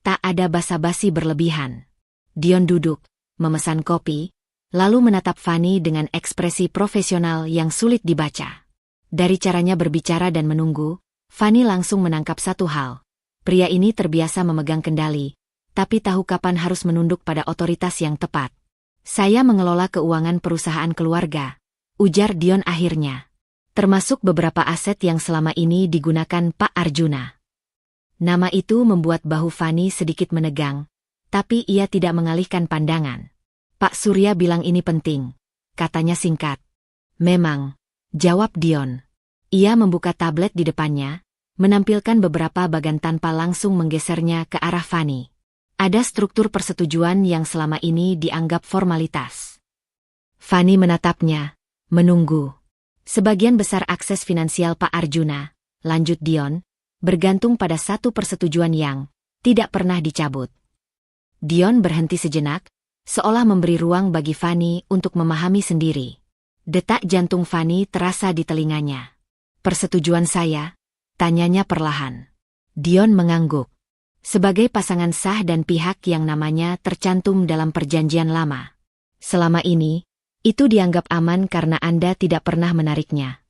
Tak ada basa-basi berlebihan. Dion duduk, memesan kopi, lalu menatap Fani dengan ekspresi profesional yang sulit dibaca. Dari caranya berbicara dan menunggu, Fani langsung menangkap satu hal. Pria ini terbiasa memegang kendali, tapi tahu kapan harus menunduk pada otoritas yang tepat. Saya mengelola keuangan perusahaan keluarga, ujar Dion akhirnya. Termasuk beberapa aset yang selama ini digunakan Pak Arjuna. Nama itu membuat bahu Fani sedikit menegang, tapi ia tidak mengalihkan pandangan. Pak Surya bilang ini penting, katanya singkat. Memang, jawab Dion. Ia membuka tablet di depannya, menampilkan beberapa bagan tanpa langsung menggesernya ke arah Fani. Ada struktur persetujuan yang selama ini dianggap formalitas. Fani menatapnya, menunggu. Sebagian besar akses finansial Pak Arjuna, lanjut Dion, bergantung pada satu persetujuan yang tidak pernah dicabut. Dion berhenti sejenak, seolah memberi ruang bagi Fani untuk memahami sendiri. Detak jantung Fani terasa di telinganya. Persetujuan saya? Tanyanya perlahan. Dion mengangguk. Sebagai pasangan sah dan pihak yang namanya tercantum dalam perjanjian lama. Selama ini, itu dianggap aman karena Anda tidak pernah menariknya.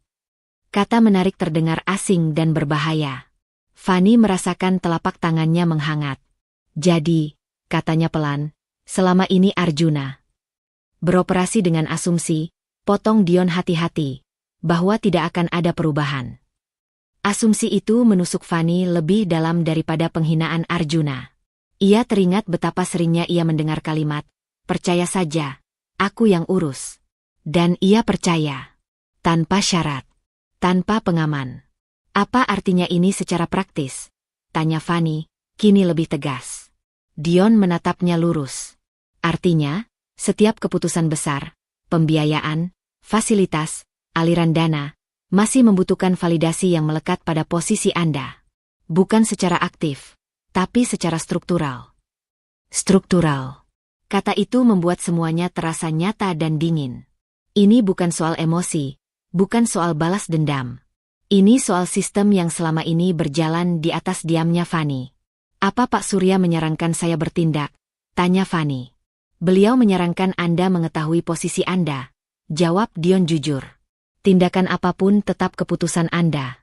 Kata menarik terdengar asing dan berbahaya. Fani merasakan telapak tangannya menghangat. Jadi, katanya pelan, selama ini Arjuna beroperasi dengan asumsi, potong Dion hati-hati, bahwa tidak akan ada perubahan. Asumsi itu menusuk Fani lebih dalam daripada penghinaan Arjuna. Ia teringat betapa seringnya ia mendengar kalimat, percaya saja, aku yang urus. Dan ia percaya. Tanpa syarat. Tanpa pengaman. Apa artinya ini secara praktis? Tanya Fani, kini lebih tegas. Dion menatapnya lurus. Artinya, setiap keputusan besar, pembiayaan, fasilitas, aliran dana, masih membutuhkan validasi yang melekat pada posisi Anda. Bukan secara aktif, tapi secara struktural. Struktural. Kata itu membuat semuanya terasa nyata dan dingin. Ini bukan soal emosi, bukan soal balas dendam. Ini soal sistem yang selama ini berjalan di atas diamnya Fani. Apa Pak Surya menyarankan saya bertindak? Tanya Fani. Beliau menyarankan Anda mengetahui posisi Anda. Jawab Dion jujur. Tindakan apapun tetap keputusan Anda.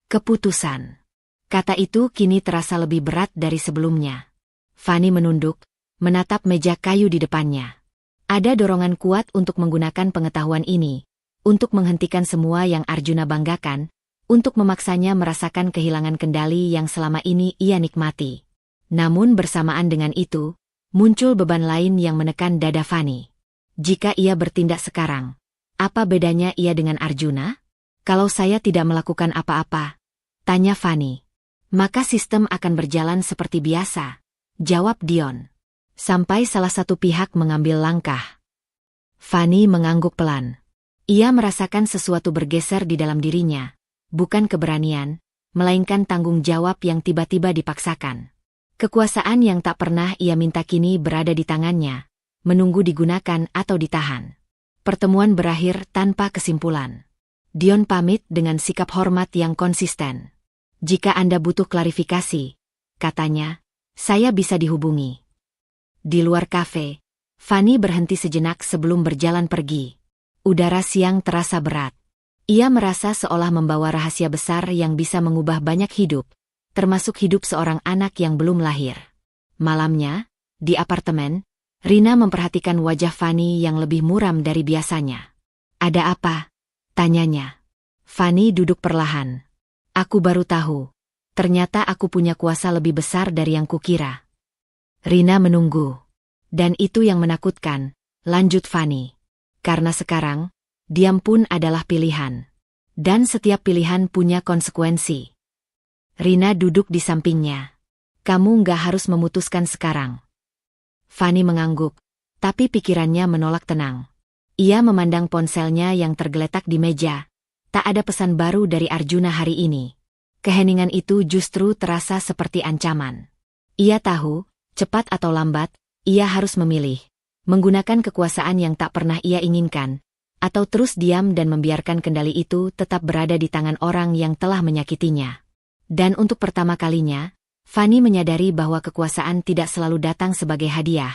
Keputusan. Kata itu kini terasa lebih berat dari sebelumnya. Fani menunduk, menatap meja kayu di depannya. Ada dorongan kuat untuk menggunakan pengetahuan ini, untuk menghentikan semua yang Arjuna banggakan, untuk memaksanya merasakan kehilangan kendali yang selama ini ia nikmati. Namun bersamaan dengan itu, muncul beban lain yang menekan dada Fani. Jika ia bertindak sekarang, apa bedanya ia dengan Arjuna? Kalau saya tidak melakukan apa-apa, tanya Fani. Maka sistem akan berjalan seperti biasa, jawab Dion. Sampai salah satu pihak mengambil langkah. Fani mengangguk pelan. Ia merasakan sesuatu bergeser di dalam dirinya, bukan keberanian, melainkan tanggung jawab yang tiba-tiba dipaksakan. Kekuasaan yang tak pernah ia minta kini berada di tangannya, menunggu digunakan atau ditahan. Pertemuan berakhir tanpa kesimpulan. Dion pamit dengan sikap hormat yang konsisten. Jika Anda butuh klarifikasi, katanya, saya bisa dihubungi. Di luar kafe, Fani berhenti sejenak sebelum berjalan pergi. Udara siang terasa berat. Ia merasa seolah membawa rahasia besar yang bisa mengubah banyak hidup, termasuk hidup seorang anak yang belum lahir. Malamnya, di apartemen, Rina memperhatikan wajah Fani yang lebih muram dari biasanya. Ada apa? Tanyanya. Fani duduk perlahan. Aku baru tahu. Ternyata aku punya kuasa lebih besar dari yang kukira. Rina menunggu. Dan itu yang menakutkan, lanjut Fani. Karena sekarang, diam pun adalah pilihan. Dan setiap pilihan punya konsekuensi. Rina duduk di sampingnya. Kamu nggak harus memutuskan sekarang. Fani mengangguk, tapi pikirannya menolak tenang. Ia memandang ponselnya yang tergeletak di meja. Tak ada pesan baru dari Arjuna hari ini. Keheningan itu justru terasa seperti ancaman. Ia tahu, cepat atau lambat, ia harus memilih. Menggunakan kekuasaan yang tak pernah ia inginkan, atau terus diam dan membiarkan kendali itu tetap berada di tangan orang yang telah menyakitinya. Dan untuk pertama kalinya, Fani menyadari bahwa kekuasaan tidak selalu datang sebagai hadiah.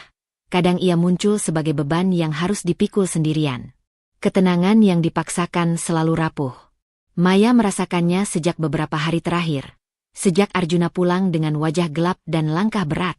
Kadang ia muncul sebagai beban yang harus dipikul sendirian. Ketenangan yang dipaksakan selalu rapuh. Maya merasakannya sejak beberapa hari terakhir. Sejak Arjuna pulang dengan wajah gelap dan langkah berat.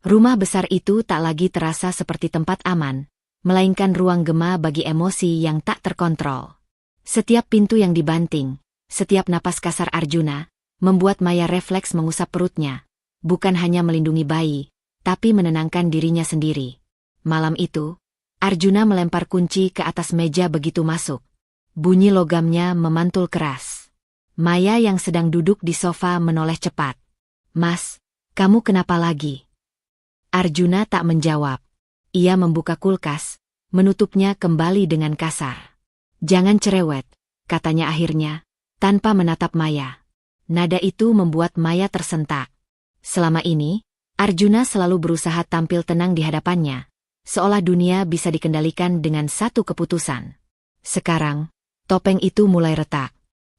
Rumah besar itu tak lagi terasa seperti tempat aman, melainkan ruang gema bagi emosi yang tak terkontrol. Setiap pintu yang dibanting, setiap napas kasar Arjuna, membuat Maya refleks mengusap perutnya. Bukan hanya melindungi bayi, tapi menenangkan dirinya sendiri. Malam itu, Arjuna melempar kunci ke atas meja begitu masuk. Bunyi logamnya memantul keras. Maya yang sedang duduk di sofa menoleh cepat. "Mas, kamu kenapa lagi?" Arjuna tak menjawab. Ia membuka kulkas, menutupnya kembali dengan kasar. "Jangan cerewet," katanya akhirnya, tanpa menatap Maya. Nada itu membuat Maya tersentak. Selama ini, Arjuna selalu berusaha tampil tenang di hadapannya, seolah dunia bisa dikendalikan dengan satu keputusan. Sekarang, topeng itu mulai retak.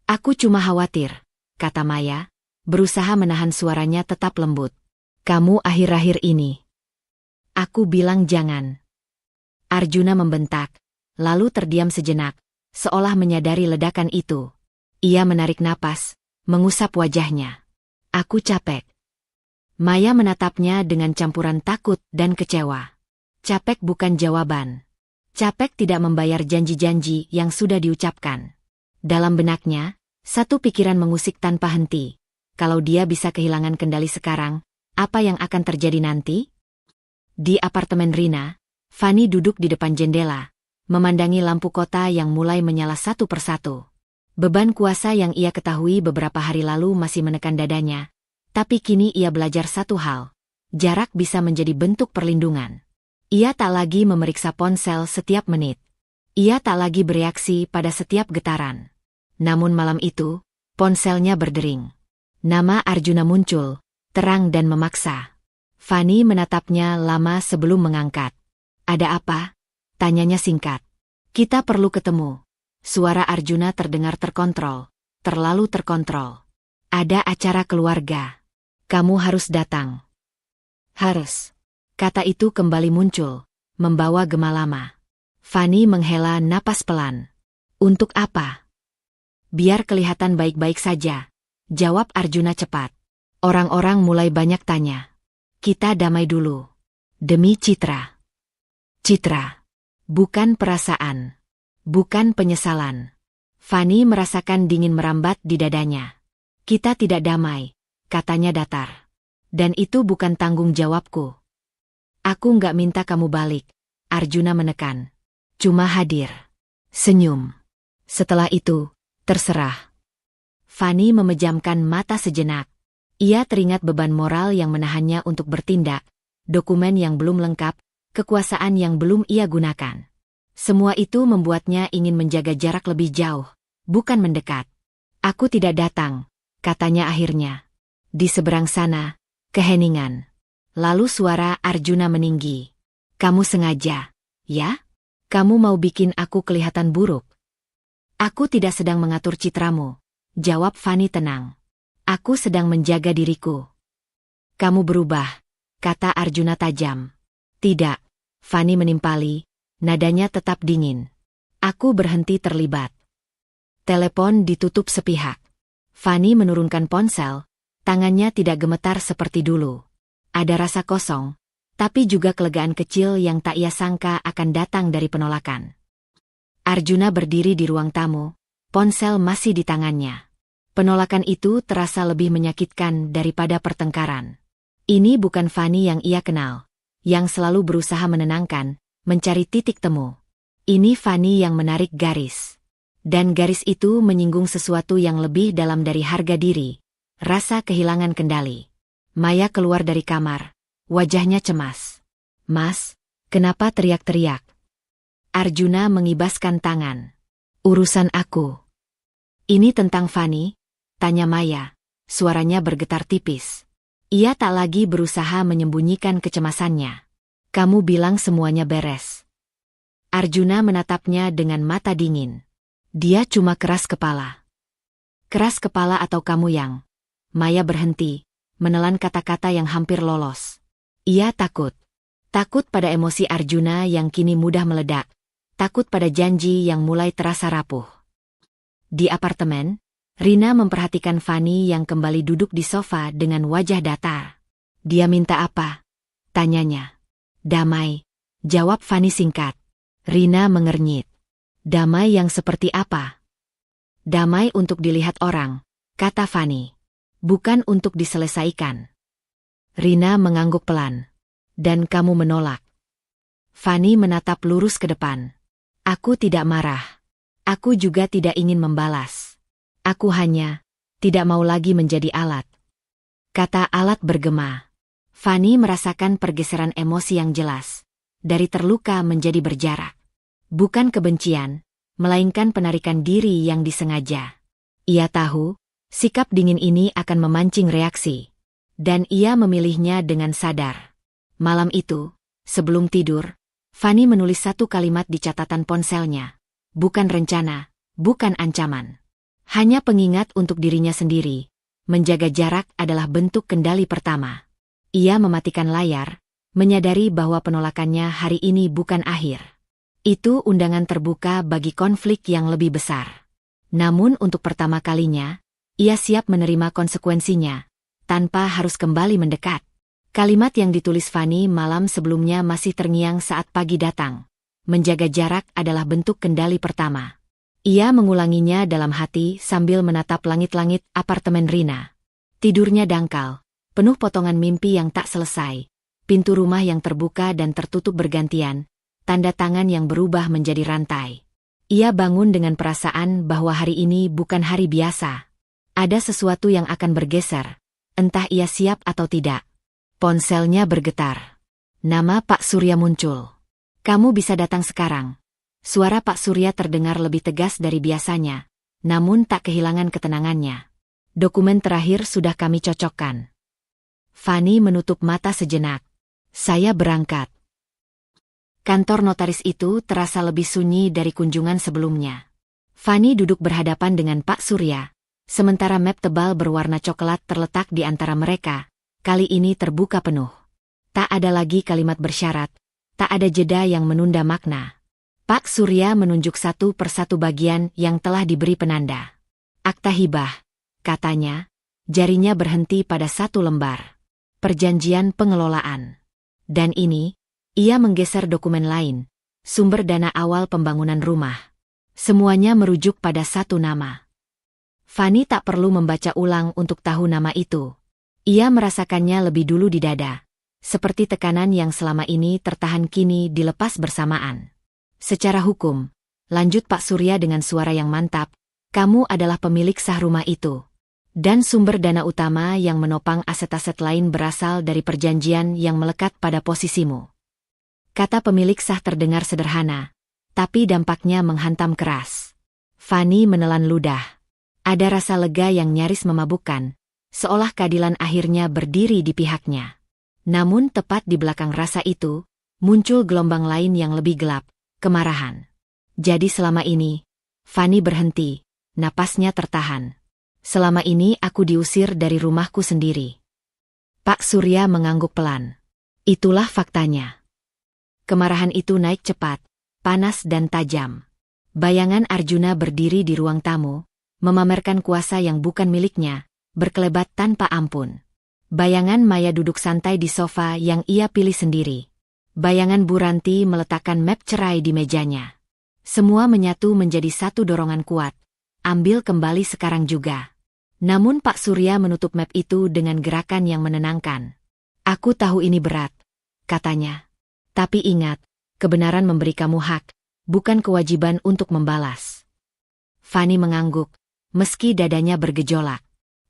"Aku cuma khawatir," kata Maya, berusaha menahan suaranya tetap lembut. "Kamu akhir-akhir ini." "Aku bilang jangan." Arjuna membentak, lalu terdiam sejenak, seolah menyadari ledakan itu. Ia menarik napas, mengusap wajahnya. "Aku capek." Maya menatapnya dengan campuran takut dan kecewa. Capek bukan jawaban. Capek tidak membayar janji-janji yang sudah diucapkan. Dalam benaknya, satu pikiran mengusik tanpa henti. Kalau dia bisa kehilangan kendali sekarang, apa yang akan terjadi nanti? Di apartemen Rina, Fanny duduk di depan jendela, memandangi lampu kota yang mulai menyala satu persatu. Beban kuasa yang ia ketahui beberapa hari lalu masih menekan dadanya, tapi kini ia belajar satu hal. Jarak bisa menjadi bentuk perlindungan. Ia tak lagi memeriksa ponsel setiap menit. Ia tak lagi bereaksi pada setiap getaran. Namun malam itu, ponselnya berdering. Nama Arjuna muncul, terang dan memaksa. Fanny menatapnya lama sebelum mengangkat. "Ada apa?" tanyanya singkat. "Kita perlu ketemu." Suara Arjuna terdengar terkontrol, terlalu terkontrol. "Ada acara keluarga. Kamu harus datang." "Harus." Kata itu kembali muncul, membawa gema lama. Fanny menghela napas pelan. "Untuk apa?" "Biar kelihatan baik-baik saja," jawab Arjuna cepat. Orang-orang mulai banyak tanya. "Kita damai dulu." "Demi Citra." "Citra. Bukan perasaan. Bukan penyesalan." Fanny merasakan dingin merambat di dadanya. "Kita tidak damai," katanya datar. "Dan itu bukan tanggung jawabku." "Aku nggak minta kamu balik," Arjuna menekan. "Cuma hadir." Senyum. "Setelah itu, terserah." Fanny memejamkan mata sejenak. Ia teringat beban moral yang menahannya untuk bertindak, dokumen yang belum lengkap, kekuasaan yang belum ia gunakan. Semua itu membuatnya ingin menjaga jarak lebih jauh, bukan mendekat. "Aku tidak datang," katanya akhirnya. Di seberang sana, keheningan. Lalu suara Arjuna meninggi. "Kamu sengaja, ya? Kamu mau bikin aku kelihatan buruk?" "Aku tidak sedang mengatur citramu," jawab Fanny tenang. "Aku sedang menjaga diriku." "Kamu berubah," kata Arjuna tajam. "Tidak," Fanny menimpali, nadanya tetap dingin. "Aku berhenti terlibat." Telepon ditutup sepihak. Fanny menurunkan ponsel, tangannya tidak gemetar seperti dulu. Ada rasa kosong, tapi juga kelegaan kecil yang tak ia sangka akan datang dari penolakan. Arjuna berdiri di ruang tamu, ponsel masih di tangannya. Penolakan itu terasa lebih menyakitkan daripada pertengkaran. Ini bukan Fanny yang ia kenal, yang selalu berusaha menenangkan, mencari titik temu. Ini Fanny yang menarik garis. Dan garis itu menyinggung sesuatu yang lebih dalam dari harga diri, rasa kehilangan kendali. Maya keluar dari kamar, wajahnya cemas. "Mas, kenapa teriak-teriak?" Arjuna mengibaskan tangan. "Urusan aku." "Ini tentang Fanny?" tanya Maya, suaranya bergetar tipis. Ia tak lagi berusaha menyembunyikan kecemasannya. "Kamu bilang semuanya beres." Arjuna menatapnya dengan mata dingin. Dia cuma keras kepala. "Keras kepala atau kamu yang?" Maya berhenti, menelan kata-kata yang hampir lolos. Ia takut. Takut pada emosi Arjuna yang kini mudah meledak. Takut pada janji yang mulai terasa rapuh. Di apartemen, Rina memperhatikan Fanny yang kembali duduk di sofa dengan wajah datar. "Dia minta apa?" tanyanya. "Damai," jawab Fanny singkat. Rina mengernyit. "Damai yang seperti apa?" "Damai untuk dilihat orang," kata Fanny. bukan untuk diselesaikan. Rina mengangguk pelan. Dan kamu menolak. Fanny menatap lurus ke depan. Aku tidak marah. Aku juga tidak ingin membalas. Aku hanya tidak mau lagi menjadi alat. Kata alat bergema. Fanny merasakan pergeseran emosi yang jelas. Dari terluka menjadi berjarak. Bukan kebencian, melainkan penarikan diri yang disengaja. Ia tahu, sikap dingin ini akan memancing reaksi. Dan ia memilihnya dengan sadar. Malam itu, sebelum tidur, Fanny menulis satu kalimat di catatan ponselnya. Bukan rencana, bukan ancaman. Hanya pengingat untuk dirinya sendiri. Menjaga jarak adalah bentuk kendali pertama. Ia mematikan layar, menyadari bahwa penolakannya hari ini bukan akhir. Itu undangan terbuka bagi konflik yang lebih besar. Namun untuk pertama kalinya, ia siap menerima konsekuensinya, tanpa harus kembali mendekat. Kalimat yang ditulis Fanny malam sebelumnya masih terngiang saat pagi datang. Menjaga jarak adalah bentuk kendali pertama. Ia mengulanginya dalam hati sambil menatap langit-langit apartemen Rina. Tidurnya dangkal, penuh potongan mimpi yang tak selesai. Pintu rumah yang terbuka dan tertutup bergantian, tanda tangan yang berubah menjadi rantai. Ia bangun dengan perasaan bahwa hari ini bukan hari biasa. Ada sesuatu yang akan bergeser, entah ia siap atau tidak. Ponselnya bergetar. Nama Pak Surya muncul. Kamu bisa datang sekarang. Suara Pak Surya terdengar lebih tegas dari biasanya, namun tak kehilangan ketenangannya. Dokumen terakhir sudah kami cocokkan. Fanny menutup mata sejenak. Saya berangkat. Kantor notaris itu terasa lebih sunyi dari kunjungan sebelumnya. Fanny duduk berhadapan dengan Pak Surya, sementara map tebal berwarna coklat terletak di antara mereka. Kali ini terbuka penuh. Tak ada lagi kalimat bersyarat, tak ada jeda yang menunda makna. Pak Surya menunjuk satu persatu bagian yang telah diberi penanda. Akta hibah, katanya, jarinya berhenti pada satu lembar. Perjanjian pengelolaan. Dan ini, ia menggeser dokumen lain, sumber dana awal pembangunan rumah. Semuanya merujuk pada satu nama. Fanny tak perlu membaca ulang untuk tahu nama itu. Ia merasakannya lebih dulu di dada. Seperti tekanan yang selama ini tertahan kini dilepas bersamaan. Secara hukum, lanjut Pak Surya dengan suara yang mantap, kamu adalah pemilik sah rumah itu. Dan sumber dana utama yang menopang aset-aset lain berasal dari perjanjian yang melekat pada posisimu. Kata pemilik sah terdengar sederhana, tapi dampaknya menghantam keras. Fanny menelan ludah. Ada rasa lega yang nyaris memabukkan. Seolah keadilan akhirnya berdiri di pihaknya. Namun tepat di belakang rasa itu, muncul gelombang lain yang lebih gelap, kemarahan. Jadi selama ini, Fanny berhenti, napasnya tertahan. Selama ini aku diusir dari rumahku sendiri. Pak Surya mengangguk pelan. Itulah faktanya. Kemarahan itu naik cepat, panas dan tajam. Bayangan Arjuna berdiri di ruang tamu, memamerkan kuasa yang bukan miliknya, berkelebat tanpa ampun. Bayangan Maya duduk santai di sofa yang ia pilih sendiri. Bayangan Bu Ranti meletakkan map cerai di mejanya. Semua menyatu menjadi satu dorongan kuat. Ambil kembali sekarang juga. Namun Pak Surya menutup map itu dengan gerakan yang menenangkan. Aku tahu ini berat, katanya. Tapi ingat, kebenaran memberi kamu hak, bukan kewajiban untuk membalas. Fanny mengangguk, meski dadanya bergejolak.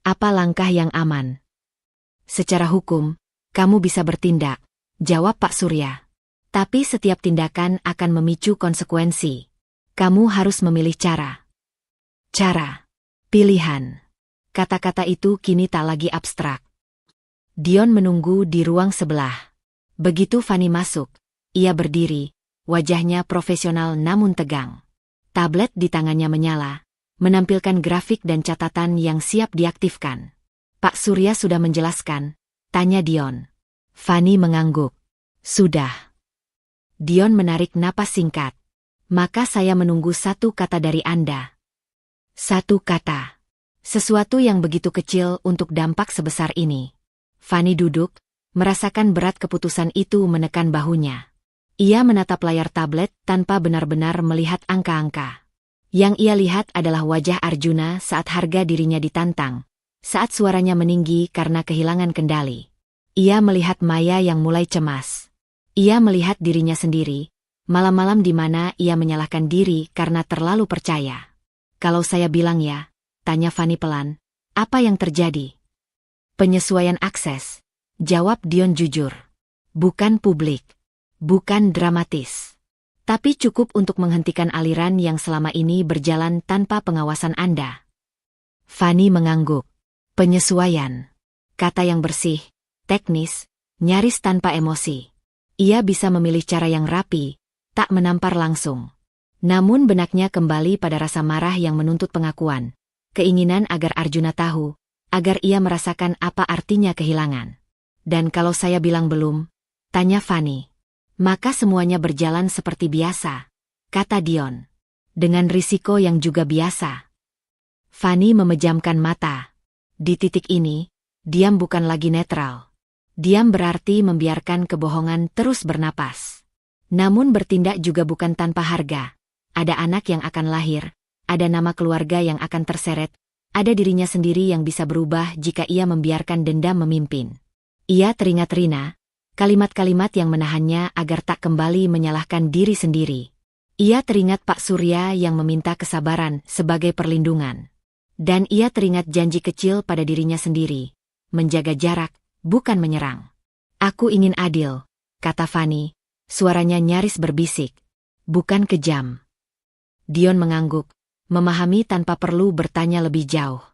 Apa langkah yang aman? Secara hukum, kamu bisa bertindak, jawab Pak Surya. Tapi setiap tindakan akan memicu konsekuensi. Kamu harus memilih cara. Cara. Pilihan. Kata-kata itu kini tak lagi abstrak. Dion menunggu di ruang sebelah. Begitu Fanny masuk, ia berdiri, wajahnya profesional namun tegang. Tablet di tangannya menyala, menampilkan grafik dan catatan yang siap diaktifkan. Pak Surya sudah menjelaskan, tanya Dion. Fanny mengangguk. Sudah. Dion menarik napas singkat. Maka saya menunggu satu kata dari Anda. Satu kata. Sesuatu yang begitu kecil untuk dampak sebesar ini. Fanny duduk, merasakan berat keputusan itu menekan bahunya. Ia menatap layar tablet tanpa benar-benar melihat angka-angka. Yang ia lihat adalah wajah Arjuna saat harga dirinya ditantang. saat suaranya meninggi karena kehilangan kendali. Ia melihat Maya yang mulai cemas. Ia melihat dirinya sendiri, malam-malam di mana ia menyalahkan diri karena terlalu percaya. Kalau saya bilang ya, tanya Fanny pelan, apa yang terjadi? Penyesuaian akses, jawab Dion jujur. Bukan publik, bukan dramatis. Tapi cukup untuk menghentikan aliran yang selama ini berjalan tanpa pengawasan Anda. Fanny mengangguk. Penyesuaian. Kata yang bersih, teknis, nyaris tanpa emosi. Ia bisa memilih cara yang rapi, tak menampar langsung. Namun benaknya kembali pada rasa marah yang menuntut pengakuan. Keinginan agar Arjuna tahu, agar ia merasakan apa artinya kehilangan. Dan kalau saya bilang belum, tanya Fanny. Maka semuanya berjalan seperti biasa, kata Dion. Dengan risiko yang juga biasa. Fanny memejamkan mata. Di titik ini, diam bukan lagi netral. Diam berarti membiarkan kebohongan terus bernapas. Namun bertindak juga bukan tanpa harga. Ada anak yang akan lahir, ada nama keluarga yang akan terseret, ada dirinya sendiri yang bisa berubah jika ia membiarkan dendam memimpin. Ia teringat Rina, kalimat-kalimat yang menahannya agar tak kembali menyalahkan diri sendiri. Ia teringat Pak Surya yang meminta kesabaran sebagai perlindungan. Dan ia teringat janji kecil pada dirinya sendiri, menjaga jarak, bukan menyerang. Aku ingin adil, kata Fanny, suaranya nyaris berbisik, bukan kejam. Dion mengangguk, memahami tanpa perlu bertanya lebih jauh.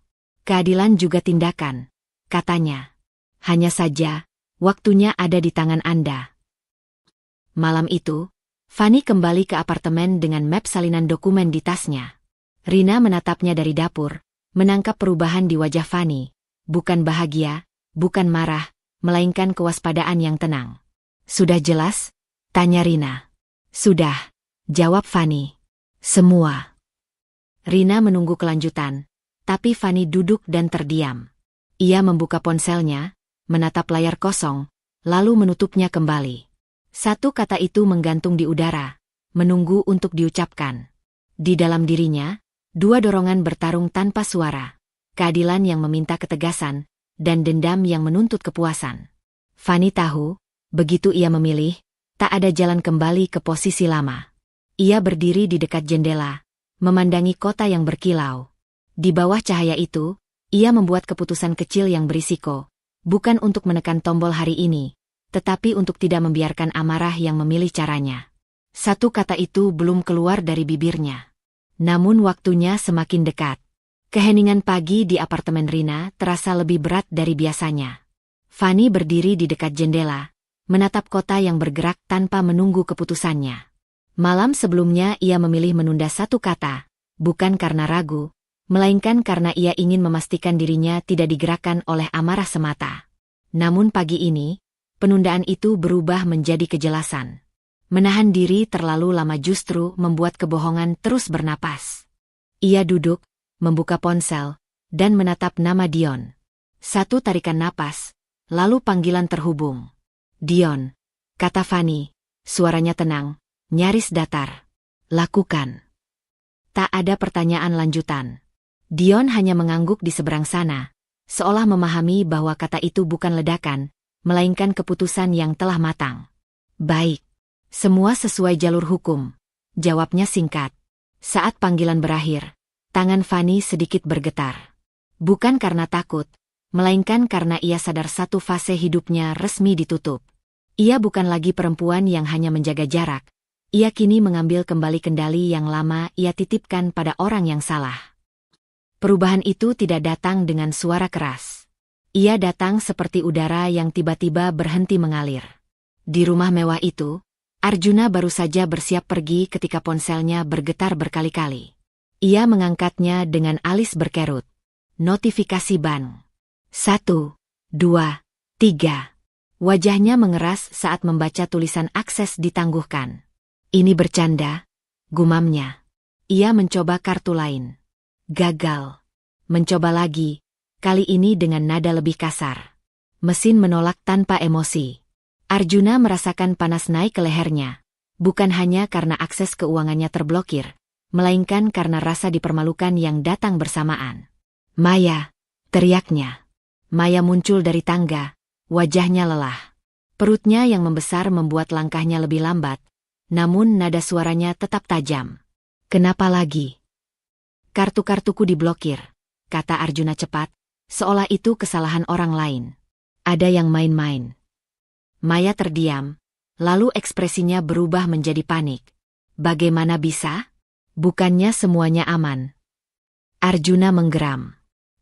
Keadilan juga tindakan, katanya. Hanya saja, waktunya ada di tangan Anda. Malam itu, Fanny kembali ke apartemen dengan map salinan dokumen di tasnya. Rina menatapnya dari dapur, menangkap perubahan di wajah Fanny. Bukan bahagia, bukan marah, melainkan kewaspadaan yang tenang. Sudah jelas? Tanya Rina. Sudah, jawab Fanny. Semua. Rina menunggu kelanjutan, tapi Fanny duduk dan terdiam. Ia membuka ponselnya, menatap layar kosong, lalu menutupnya kembali. Satu kata itu menggantung di udara, menunggu untuk diucapkan. Di dalam dirinya, dua dorongan bertarung tanpa suara, keadilan yang meminta ketegasan, dan dendam yang menuntut kepuasan. Fanny tahu, begitu ia memilih, tak ada jalan kembali ke posisi lama. Ia berdiri di dekat jendela, memandangi kota yang berkilau. Di bawah cahaya itu, ia membuat keputusan kecil yang berisiko, bukan untuk menekan tombol hari ini, tetapi untuk tidak membiarkan amarah yang memilih caranya. Satu kata itu belum keluar dari bibirnya. Namun waktunya semakin dekat. Keheningan pagi di apartemen Rina terasa lebih berat dari biasanya. Fanny berdiri di dekat jendela, menatap kota yang bergerak tanpa menunggu keputusannya. Malam sebelumnya ia memilih menunda satu kata, bukan karena ragu, melainkan karena ia ingin memastikan dirinya tidak digerakkan oleh amarah semata. Namun pagi ini, penundaan itu berubah menjadi kejelasan. Menahan diri terlalu lama justru membuat kebohongan terus bernapas. Ia duduk, membuka ponsel, dan menatap nama Dion. Satu tarikan napas, lalu panggilan terhubung. Dion, kata Fanny, suaranya tenang, nyaris datar. Lakukan. Tak ada pertanyaan lanjutan. Dion hanya mengangguk di seberang sana, seolah memahami bahwa kata itu bukan ledakan, melainkan keputusan yang telah matang. Baik. Semua sesuai jalur hukum, jawabnya singkat. Saat panggilan berakhir, tangan Fanny sedikit bergetar. Bukan karena takut, melainkan karena ia sadar satu fase hidupnya resmi ditutup. Ia bukan lagi perempuan yang hanya menjaga jarak. Ia kini mengambil kembali kendali yang lama ia titipkan pada orang yang salah. Perubahan itu tidak datang dengan suara keras. Ia datang seperti udara yang tiba-tiba berhenti mengalir. Di rumah mewah itu, Arjuna baru saja bersiap pergi ketika ponselnya bergetar berkali-kali. Ia mengangkatnya dengan alis berkerut. Notifikasi bank. 1, 2, 3. Wajahnya mengeras saat membaca tulisan akses ditangguhkan. Ini bercanda, gumamnya. Ia mencoba kartu lain. Gagal. Mencoba lagi, kali ini dengan nada lebih kasar. Mesin menolak tanpa emosi. Arjuna merasakan panas naik ke lehernya, bukan hanya karena akses keuangannya terblokir, melainkan karena rasa dipermalukan yang datang bersamaan. Maya, teriaknya. Maya muncul dari tangga, wajahnya lelah. Perutnya yang membesar membuat langkahnya lebih lambat, namun nada suaranya tetap tajam. Kenapa lagi? Kartu-kartuku diblokir, kata Arjuna cepat, seolah itu kesalahan orang lain. Ada yang main-main. Maya terdiam, lalu ekspresinya berubah menjadi panik. Bagaimana bisa? Bukannya semuanya aman. Arjuna menggeram.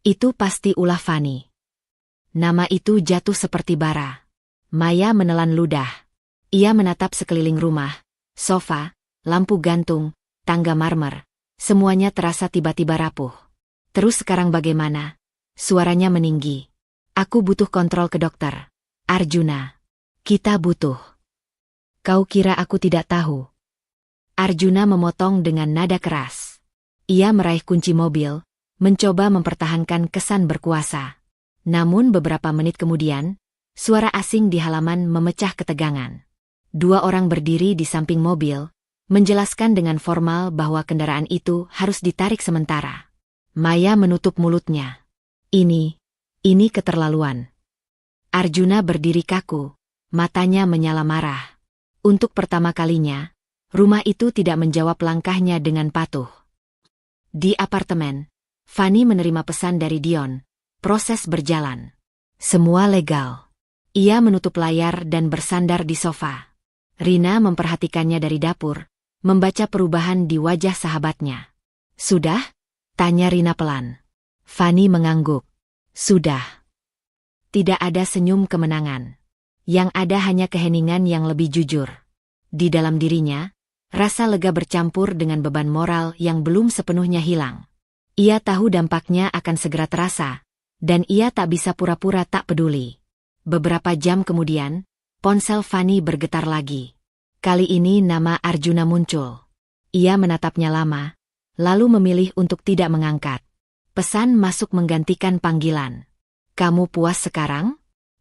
Itu pasti ulah Fani. Nama itu jatuh seperti bara. Maya menelan ludah. Ia menatap sekeliling rumah, sofa, lampu gantung, tangga marmer. Semuanya terasa tiba-tiba rapuh. Terus sekarang bagaimana? Suaranya meninggi. Aku butuh kontrol ke dokter. Arjuna. Kita butuh. Kau kira aku tidak tahu? Arjuna memotong dengan nada keras. Ia meraih kunci mobil, mencoba mempertahankan kesan berkuasa. Namun beberapa menit kemudian, suara asing di halaman memecah ketegangan. Dua orang berdiri di samping mobil, menjelaskan dengan formal bahwa kendaraan itu harus ditarik sementara. Maya menutup mulutnya. Ini keterlaluan. Arjuna berdiri kaku, matanya menyala marah. Untuk pertama kalinya, rumah itu tidak menjawab langkahnya dengan patuh. Di apartemen, Fani menerima pesan dari Dion. Proses berjalan. Semua legal. Ia menutup layar dan bersandar di sofa. Rina memperhatikannya dari dapur, membaca perubahan di wajah sahabatnya. Sudah? Tanya Rina pelan. Fani mengangguk. Sudah. Tidak ada senyum kemenangan. Yang ada hanya keheningan yang lebih jujur. Di dalam dirinya, rasa lega bercampur dengan beban moral yang belum sepenuhnya hilang. Ia tahu dampaknya akan segera terasa, dan ia tak bisa pura-pura tak peduli. Beberapa jam kemudian, ponsel Fani bergetar lagi. Kali ini nama Arjuna muncul. Ia menatapnya lama, lalu memilih untuk tidak mengangkat. Pesan masuk menggantikan panggilan. Kamu puas sekarang?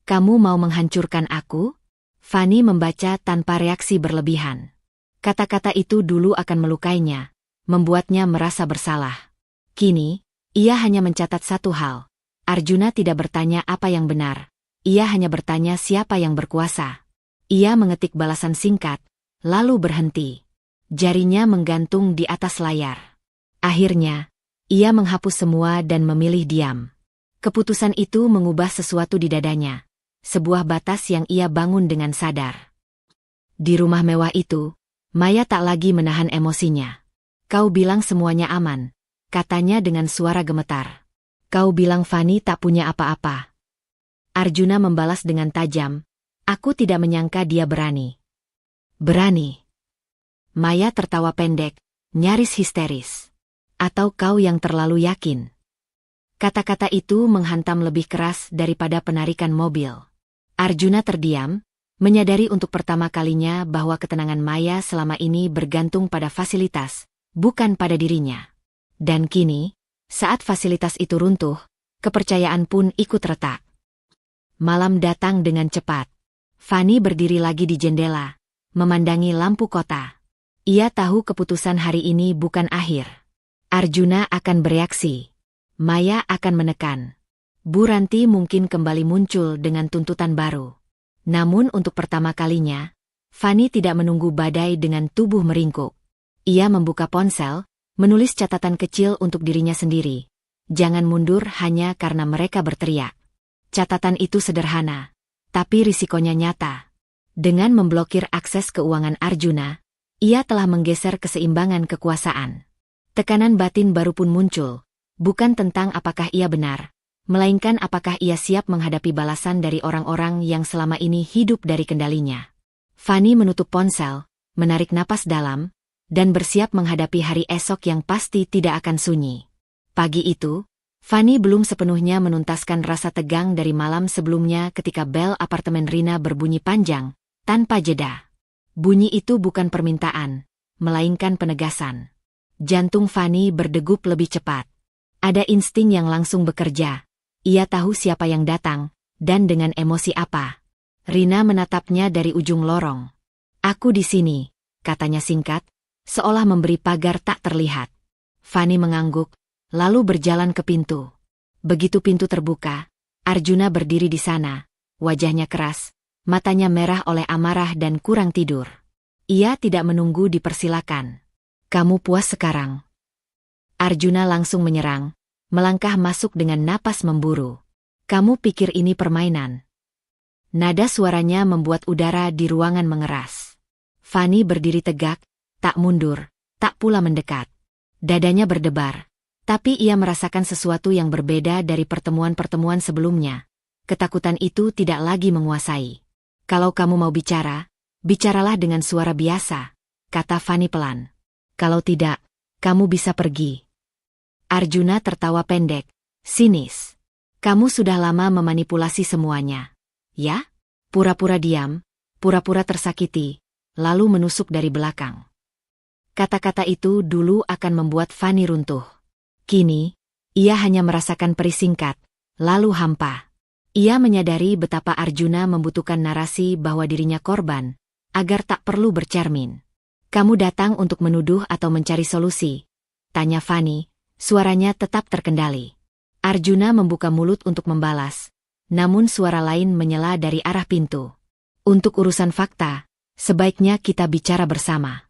Kamu mau menghancurkan aku? Fani membaca tanpa reaksi berlebihan. Kata-kata itu dulu akan melukainya, membuatnya merasa bersalah. Kini, ia hanya mencatat satu hal. Arjuna tidak bertanya apa yang benar. Ia hanya bertanya siapa yang berkuasa. Ia mengetik balasan singkat, lalu berhenti. Jarinya menggantung di atas layar. Akhirnya, ia menghapus semua dan memilih diam. Keputusan itu mengubah sesuatu di dadanya. Sebuah batas yang ia bangun dengan sadar. Di rumah mewah itu, Maya tak lagi menahan emosinya. Kau bilang semuanya aman, katanya dengan suara gemetar. Kau bilang Fani tak punya apa-apa. Arjuna membalas dengan tajam, aku tidak menyangka dia berani. Berani? Maya tertawa pendek, nyaris histeris. Atau kau yang terlalu yakin? Kata-kata itu menghantam lebih keras daripada penarikan mobil. Arjuna terdiam, menyadari untuk pertama kalinya bahwa ketenangan Maya selama ini bergantung pada fasilitas, bukan pada dirinya. Dan kini, saat fasilitas itu runtuh, kepercayaan pun ikut retak. Malam datang dengan cepat. Fani berdiri lagi di jendela, memandangi lampu kota. Ia tahu keputusan hari ini bukan akhir. Arjuna akan bereaksi. Maya akan menekan. Bu Ranti mungkin kembali muncul dengan tuntutan baru. Namun untuk pertama kalinya, Fani tidak menunggu badai dengan tubuh meringkuk. Ia membuka ponsel, menulis catatan kecil untuk dirinya sendiri. Jangan mundur hanya karena mereka berteriak. Catatan itu sederhana, tapi risikonya nyata. Dengan memblokir akses keuangan Arjuna, ia telah menggeser keseimbangan kekuasaan. Tekanan batin baru pun muncul, bukan tentang apakah ia benar, melainkan apakah ia siap menghadapi balasan dari orang-orang yang selama ini hidup dari kendalinya. Fani menutup ponsel, menarik napas dalam, dan bersiap menghadapi hari esok yang pasti tidak akan sunyi. Pagi itu, Fani belum sepenuhnya menuntaskan rasa tegang dari malam sebelumnya ketika bel apartemen Rina berbunyi panjang, tanpa jeda. Bunyi itu bukan permintaan, melainkan penegasan. Jantung Fani berdegup lebih cepat. Ada insting yang langsung bekerja. Ia tahu siapa yang datang, dan dengan emosi apa. Rina menatapnya dari ujung lorong. Aku di sini, katanya singkat, seolah memberi pagar tak terlihat. Fani mengangguk, lalu berjalan ke pintu. Begitu pintu terbuka, Arjuna berdiri di sana, wajahnya keras, matanya merah oleh amarah dan kurang tidur. Ia tidak menunggu dipersilakan. Kamu puas sekarang? Arjuna langsung menyerang, melangkah masuk dengan napas memburu. Kamu pikir ini permainan? Nada suaranya membuat udara di ruangan mengeras. Fanny berdiri tegak, tak mundur, tak pula mendekat. Dadanya berdebar, tapi ia merasakan sesuatu yang berbeda dari pertemuan-pertemuan sebelumnya. Ketakutan itu tidak lagi menguasai. Kalau kamu mau bicara, bicaralah dengan suara biasa, kata Fanny pelan. Kalau tidak, kamu bisa pergi. Arjuna tertawa pendek, sinis. Kamu sudah lama memanipulasi semuanya. Ya? Pura-pura diam, pura-pura tersakiti, lalu menusuk dari belakang. Kata-kata itu dulu akan membuat Fanny runtuh. Kini, ia hanya merasakan perih singkat, lalu hampa. Ia menyadari betapa Arjuna membutuhkan narasi bahwa dirinya korban, agar tak perlu bercermin. Kamu datang untuk menuduh atau mencari solusi? Tanya Fanny, suaranya tetap terkendali. Arjuna membuka mulut untuk membalas, namun suara lain menyela dari arah pintu. Untuk urusan fakta, sebaiknya kita bicara bersama.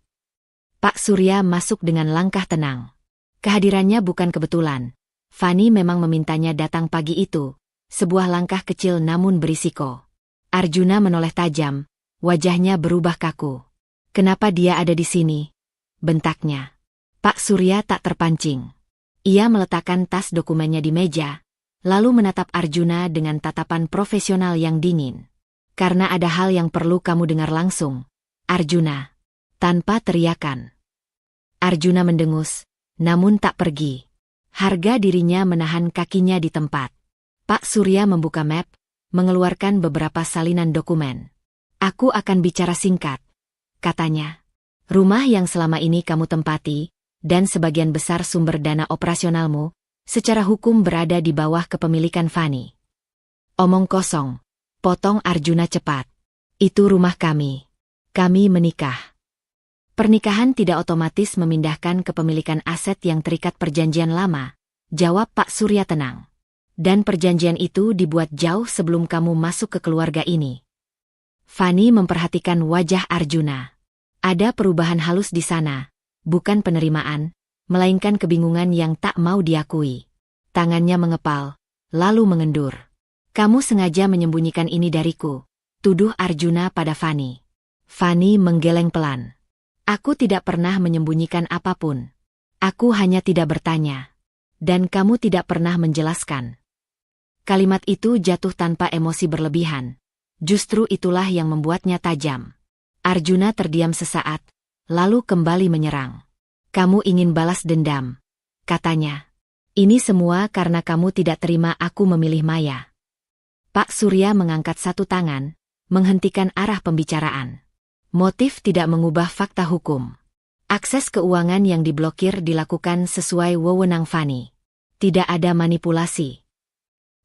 Pak Surya masuk dengan langkah tenang. Kehadirannya bukan kebetulan. Fanny memang memintanya datang pagi itu. Sebuah langkah kecil namun berisiko. Arjuna menoleh tajam, wajahnya berubah kaku. Kenapa dia ada di sini? Bentaknya. Pak Surya tak terpancing. Ia meletakkan tas dokumennya di meja, lalu menatap Arjuna dengan tatapan profesional yang dingin. Karena ada hal yang perlu kamu dengar langsung, Arjuna. Tanpa teriakan. Arjuna mendengus, namun tak pergi. Harga dirinya menahan kakinya di tempat. Pak Surya membuka map, mengeluarkan beberapa salinan dokumen. Aku akan bicara singkat, katanya. Rumah yang selama ini kamu tempati, dan sebagian besar sumber dana operasionalmu, secara hukum berada di bawah kepemilikan Fanny. Omong kosong, potong Arjuna cepat. Itu rumah kami. Kami menikah. Pernikahan tidak otomatis memindahkan kepemilikan aset yang terikat perjanjian lama, jawab Pak Surya tenang. Dan perjanjian itu dibuat jauh sebelum kamu masuk ke keluarga ini. Fanny memperhatikan wajah Arjuna. Ada perubahan halus di sana, bukan penerimaan, melainkan kebingungan yang tak mau diakui. Tangannya mengepal, lalu mengendur. Kamu sengaja menyembunyikan ini dariku, tuduh Arjuna pada Fanny. Fanny menggeleng pelan. Aku tidak pernah menyembunyikan apapun. Aku hanya tidak bertanya. Dan kamu tidak pernah menjelaskan. Kalimat itu jatuh tanpa emosi berlebihan. Justru itulah yang membuatnya tajam. Arjuna terdiam sesaat, lalu kembali menyerang. Kamu ingin balas dendam, katanya. Ini semua karena kamu tidak terima aku memilih Maya. Pak Surya mengangkat satu tangan, menghentikan arah pembicaraan. Motif tidak mengubah fakta hukum. Akses keuangan yang diblokir dilakukan sesuai wewenang Fanny. Tidak ada manipulasi.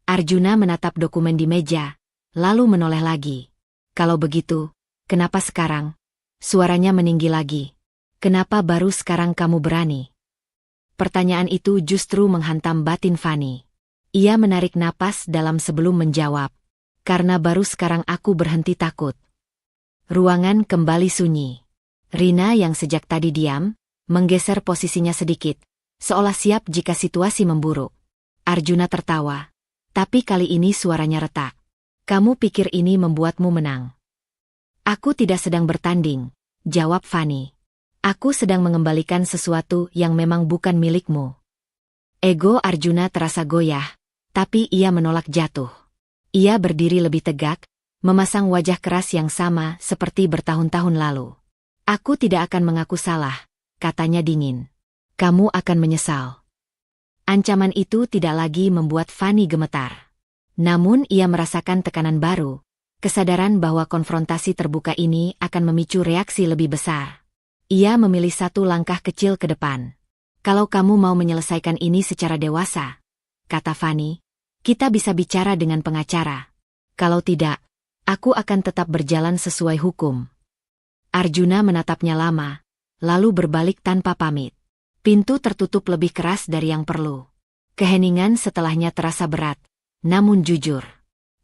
Arjuna menatap dokumen di meja, lalu menoleh lagi. Kalau begitu, kenapa sekarang? Suaranya meninggi lagi. Kenapa baru sekarang kamu berani? Pertanyaan itu justru menghantam batin Fanny. Ia menarik napas dalam sebelum menjawab. Karena baru sekarang aku berhenti takut. Ruangan kembali sunyi. Rina yang sejak tadi diam, menggeser posisinya sedikit, seolah siap jika situasi memburuk. Arjuna tertawa. Tapi kali ini suaranya retak. Kamu pikir ini membuatmu menang? Aku tidak sedang bertanding, jawab Fanny. Aku sedang mengembalikan sesuatu yang memang bukan milikmu. Ego Arjuna terasa goyah, tapi ia menolak jatuh. Ia berdiri lebih tegak, memasang wajah keras yang sama seperti bertahun-tahun lalu. Aku tidak akan mengaku salah, katanya dingin. Kamu akan menyesal. Ancaman itu tidak lagi membuat Fanny gemetar. Namun ia merasakan tekanan baru, kesadaran bahwa konfrontasi terbuka ini akan memicu reaksi lebih besar. Ia memilih satu langkah kecil ke depan. Kalau kamu mau menyelesaikan ini secara dewasa, kata Fanny, kita bisa bicara dengan pengacara. Kalau tidak, aku akan tetap berjalan sesuai hukum. Arjuna menatapnya lama, lalu berbalik tanpa pamit. Pintu tertutup lebih keras dari yang perlu. Keheningan setelahnya terasa berat, namun jujur.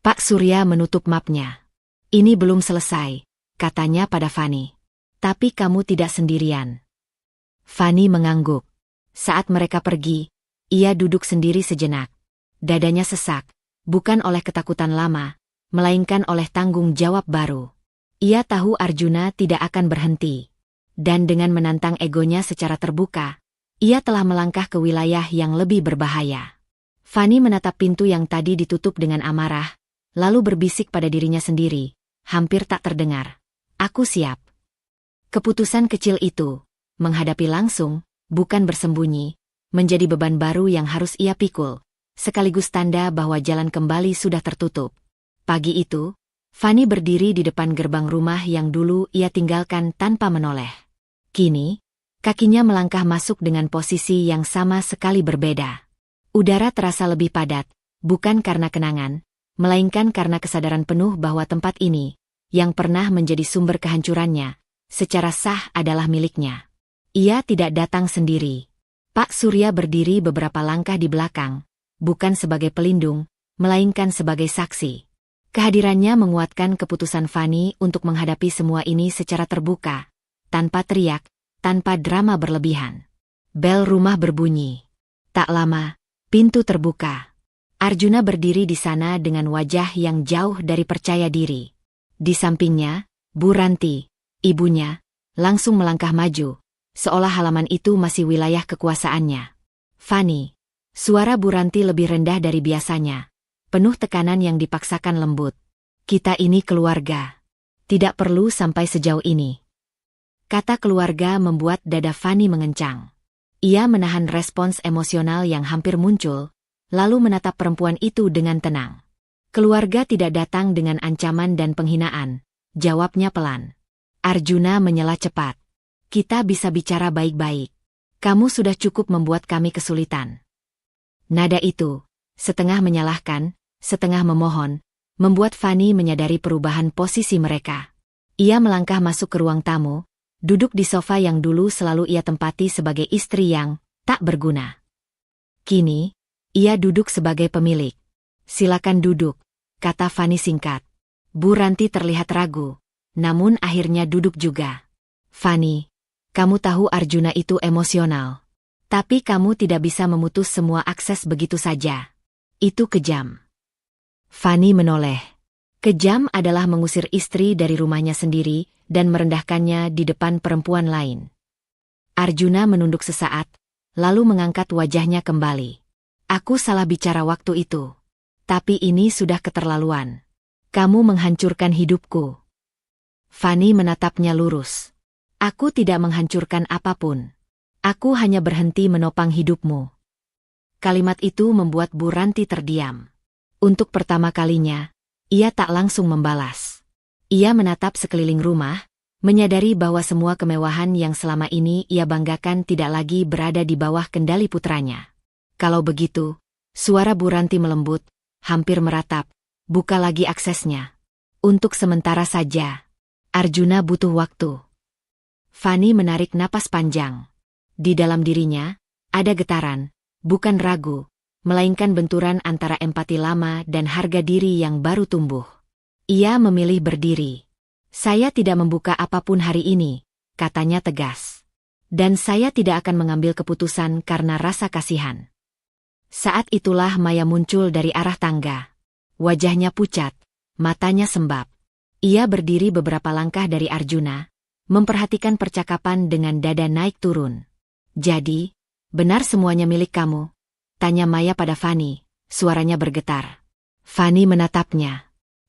Pak Surya menutup mapnya. Ini belum selesai, katanya pada Fani. Tapi kamu tidak sendirian. Fani mengangguk. Saat mereka pergi, ia duduk sendiri sejenak. Dadanya sesak, bukan oleh ketakutan lama, melainkan oleh tanggung jawab baru. Ia tahu Arjuna tidak akan berhenti. Dan dengan menantang egonya secara terbuka, ia telah melangkah ke wilayah yang lebih berbahaya. Fani menatap pintu yang tadi ditutup dengan amarah, lalu berbisik pada dirinya sendiri, hampir tak terdengar. Aku siap. Keputusan kecil itu, menghadapi langsung, bukan bersembunyi, menjadi beban baru yang harus ia pikul, sekaligus tanda bahwa jalan kembali sudah tertutup. Pagi itu, Fani berdiri di depan gerbang rumah yang dulu ia tinggalkan tanpa menoleh. Kini, kakinya melangkah masuk dengan posisi yang sama sekali berbeda. Udara terasa lebih padat, bukan karena kenangan, melainkan karena kesadaran penuh bahwa tempat ini, yang pernah menjadi sumber kehancurannya, secara sah adalah miliknya. Ia tidak datang sendiri. Pak Surya berdiri beberapa langkah di belakang, bukan sebagai pelindung, melainkan sebagai saksi. Kehadirannya menguatkan keputusan Fani untuk menghadapi semua ini secara terbuka, tanpa teriak, tanpa drama berlebihan. Bel rumah berbunyi. Tak lama, pintu terbuka. Arjuna berdiri di sana dengan wajah yang jauh dari percaya diri. Di sampingnya, Bu Ranti, ibunya, langsung melangkah maju, seolah halaman itu masih wilayah kekuasaannya. Fani. Suara Bu Ranti lebih rendah dari biasanya, penuh tekanan yang dipaksakan lembut. Kita ini keluarga. Tidak perlu sampai sejauh ini. Kata keluarga membuat dada Fani mengencang. Ia menahan respons emosional yang hampir muncul, lalu menatap perempuan itu dengan tenang. Keluarga tidak datang dengan ancaman dan penghinaan, jawabnya pelan. Arjuna menyela cepat. Kita bisa bicara baik-baik. Kamu sudah cukup membuat kami kesulitan. Nada itu, setengah menyalahkan, setengah memohon, membuat Fani menyadari perubahan posisi mereka. Ia melangkah masuk ke ruang tamu, duduk di sofa yang dulu selalu ia tempati sebagai istri yang tak berguna. Kini, ia duduk sebagai pemilik. Silakan duduk, kata Fani singkat. Bu Ranti terlihat ragu, namun akhirnya duduk juga. Fani, kamu tahu Arjuna itu emosional. Tapi kamu tidak bisa memutus semua akses begitu saja. Itu kejam. Fani menoleh. Kejam adalah mengusir istri dari rumahnya sendiri dan merendahkannya di depan perempuan lain. Arjuna menunduk sesaat, lalu mengangkat wajahnya kembali. Aku salah bicara waktu itu. Tapi ini sudah keterlaluan. Kamu menghancurkan hidupku. Fani menatapnya lurus. Aku tidak menghancurkan apapun. Aku hanya berhenti menopang hidupmu. Kalimat itu membuat Bu Ranti terdiam. Untuk pertama kalinya, ia tak langsung membalas. Ia menatap sekeliling rumah, menyadari bahwa semua kemewahan yang selama ini ia banggakan tidak lagi berada di bawah kendali putranya. Kalau begitu, suara Bu Ranti melembut, hampir meratap, buka lagi aksesnya. Untuk sementara saja. Arjuna butuh waktu. Fani menarik napas panjang. Di dalam dirinya, ada getaran, bukan ragu, melainkan benturan antara empati lama dan harga diri yang baru tumbuh. Ia memilih berdiri. Saya tidak membuka apapun hari ini, katanya tegas. Dan saya tidak akan mengambil keputusan karena rasa kasihan. Saat itulah Maya muncul dari arah tangga. Wajahnya pucat, matanya sembab. Ia berdiri beberapa langkah dari Arjuna, memperhatikan percakapan dengan dada naik turun. Jadi, benar semuanya milik kamu? Tanya Maya pada Fani, suaranya bergetar. Fani menatapnya.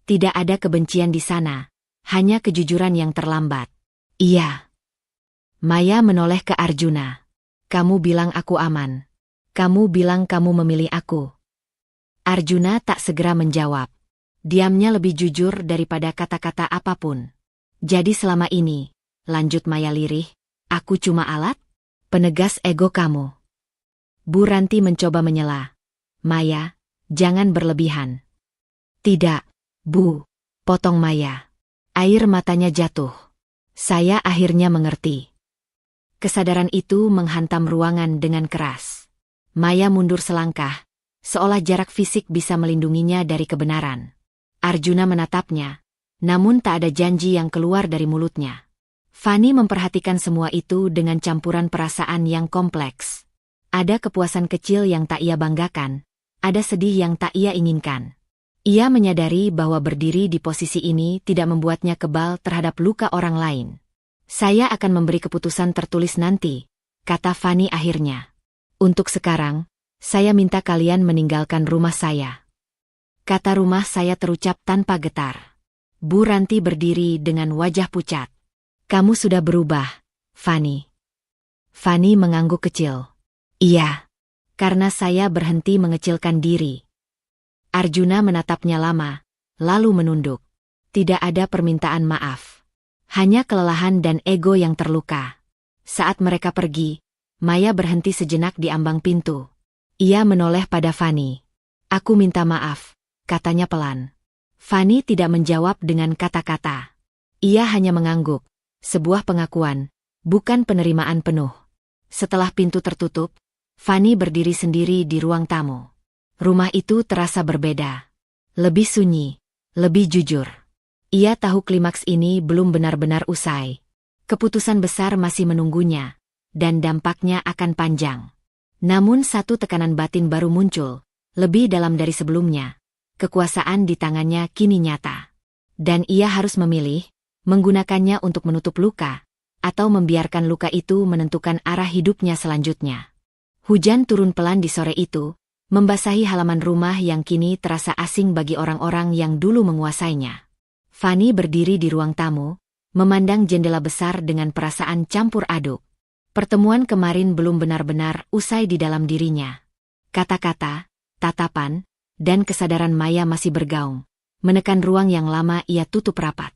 Tidak ada kebencian di sana, hanya kejujuran yang terlambat. Iya. Maya menoleh ke Arjuna. Kamu bilang aku aman. Kamu bilang kamu memilih aku. Arjuna tak segera menjawab. Diamnya lebih jujur daripada kata-kata apapun. Jadi selama ini, lanjut Maya lirih, aku cuma alat? Penegas ego kamu. Bu Ranti mencoba menyela. Maya, jangan berlebihan. Tidak, Bu, potong Maya. Air matanya jatuh. Saya akhirnya mengerti. Kesadaran itu menghantam ruangan dengan keras. Maya mundur selangkah, seolah jarak fisik bisa melindunginya dari kebenaran. Arjuna menatapnya, namun tak ada janji yang keluar dari mulutnya. Fanny memperhatikan semua itu dengan campuran perasaan yang kompleks. Ada kepuasan kecil yang tak ia banggakan, ada sedih yang tak ia inginkan. Ia menyadari bahwa berdiri di posisi ini tidak membuatnya kebal terhadap luka orang lain. Saya akan memberi keputusan tertulis nanti, kata Fanny akhirnya. Untuk sekarang, saya minta kalian meninggalkan rumah saya. Kata rumah saya terucap tanpa getar. Bu Ranti berdiri dengan wajah pucat. Kamu sudah berubah, Fanny. Fanny mengangguk kecil. Iya, karena saya berhenti mengecilkan diri. Arjuna menatapnya lama, lalu menunduk. Tidak ada permintaan maaf. Hanya kelelahan dan ego yang terluka. Saat mereka pergi, Maya berhenti sejenak di ambang pintu. Ia menoleh pada Fanny. Aku minta maaf, katanya pelan. Fanny tidak menjawab dengan kata-kata. Ia hanya mengangguk. Sebuah pengakuan, bukan penerimaan penuh. Setelah pintu tertutup, Fanny berdiri sendiri di ruang tamu. Rumah itu terasa berbeda. Lebih sunyi, lebih jujur. Ia tahu klimaks ini belum benar-benar usai. Keputusan besar masih menunggunya, dan dampaknya akan panjang. Namun satu tekanan batin baru muncul, lebih dalam dari sebelumnya. Kekuasaan di tangannya kini nyata. Dan ia harus memilih, menggunakannya untuk menutup luka, atau membiarkan luka itu menentukan arah hidupnya selanjutnya. Hujan turun pelan di sore itu, membasahi halaman rumah yang kini terasa asing bagi orang-orang yang dulu menguasainya. Fanny berdiri di ruang tamu, memandang jendela besar dengan perasaan campur aduk. Pertemuan kemarin belum benar-benar usai di dalam dirinya. Kata-kata, tatapan, dan kesadaran Maya masih bergaung, menekan ruang yang lama ia tutup rapat.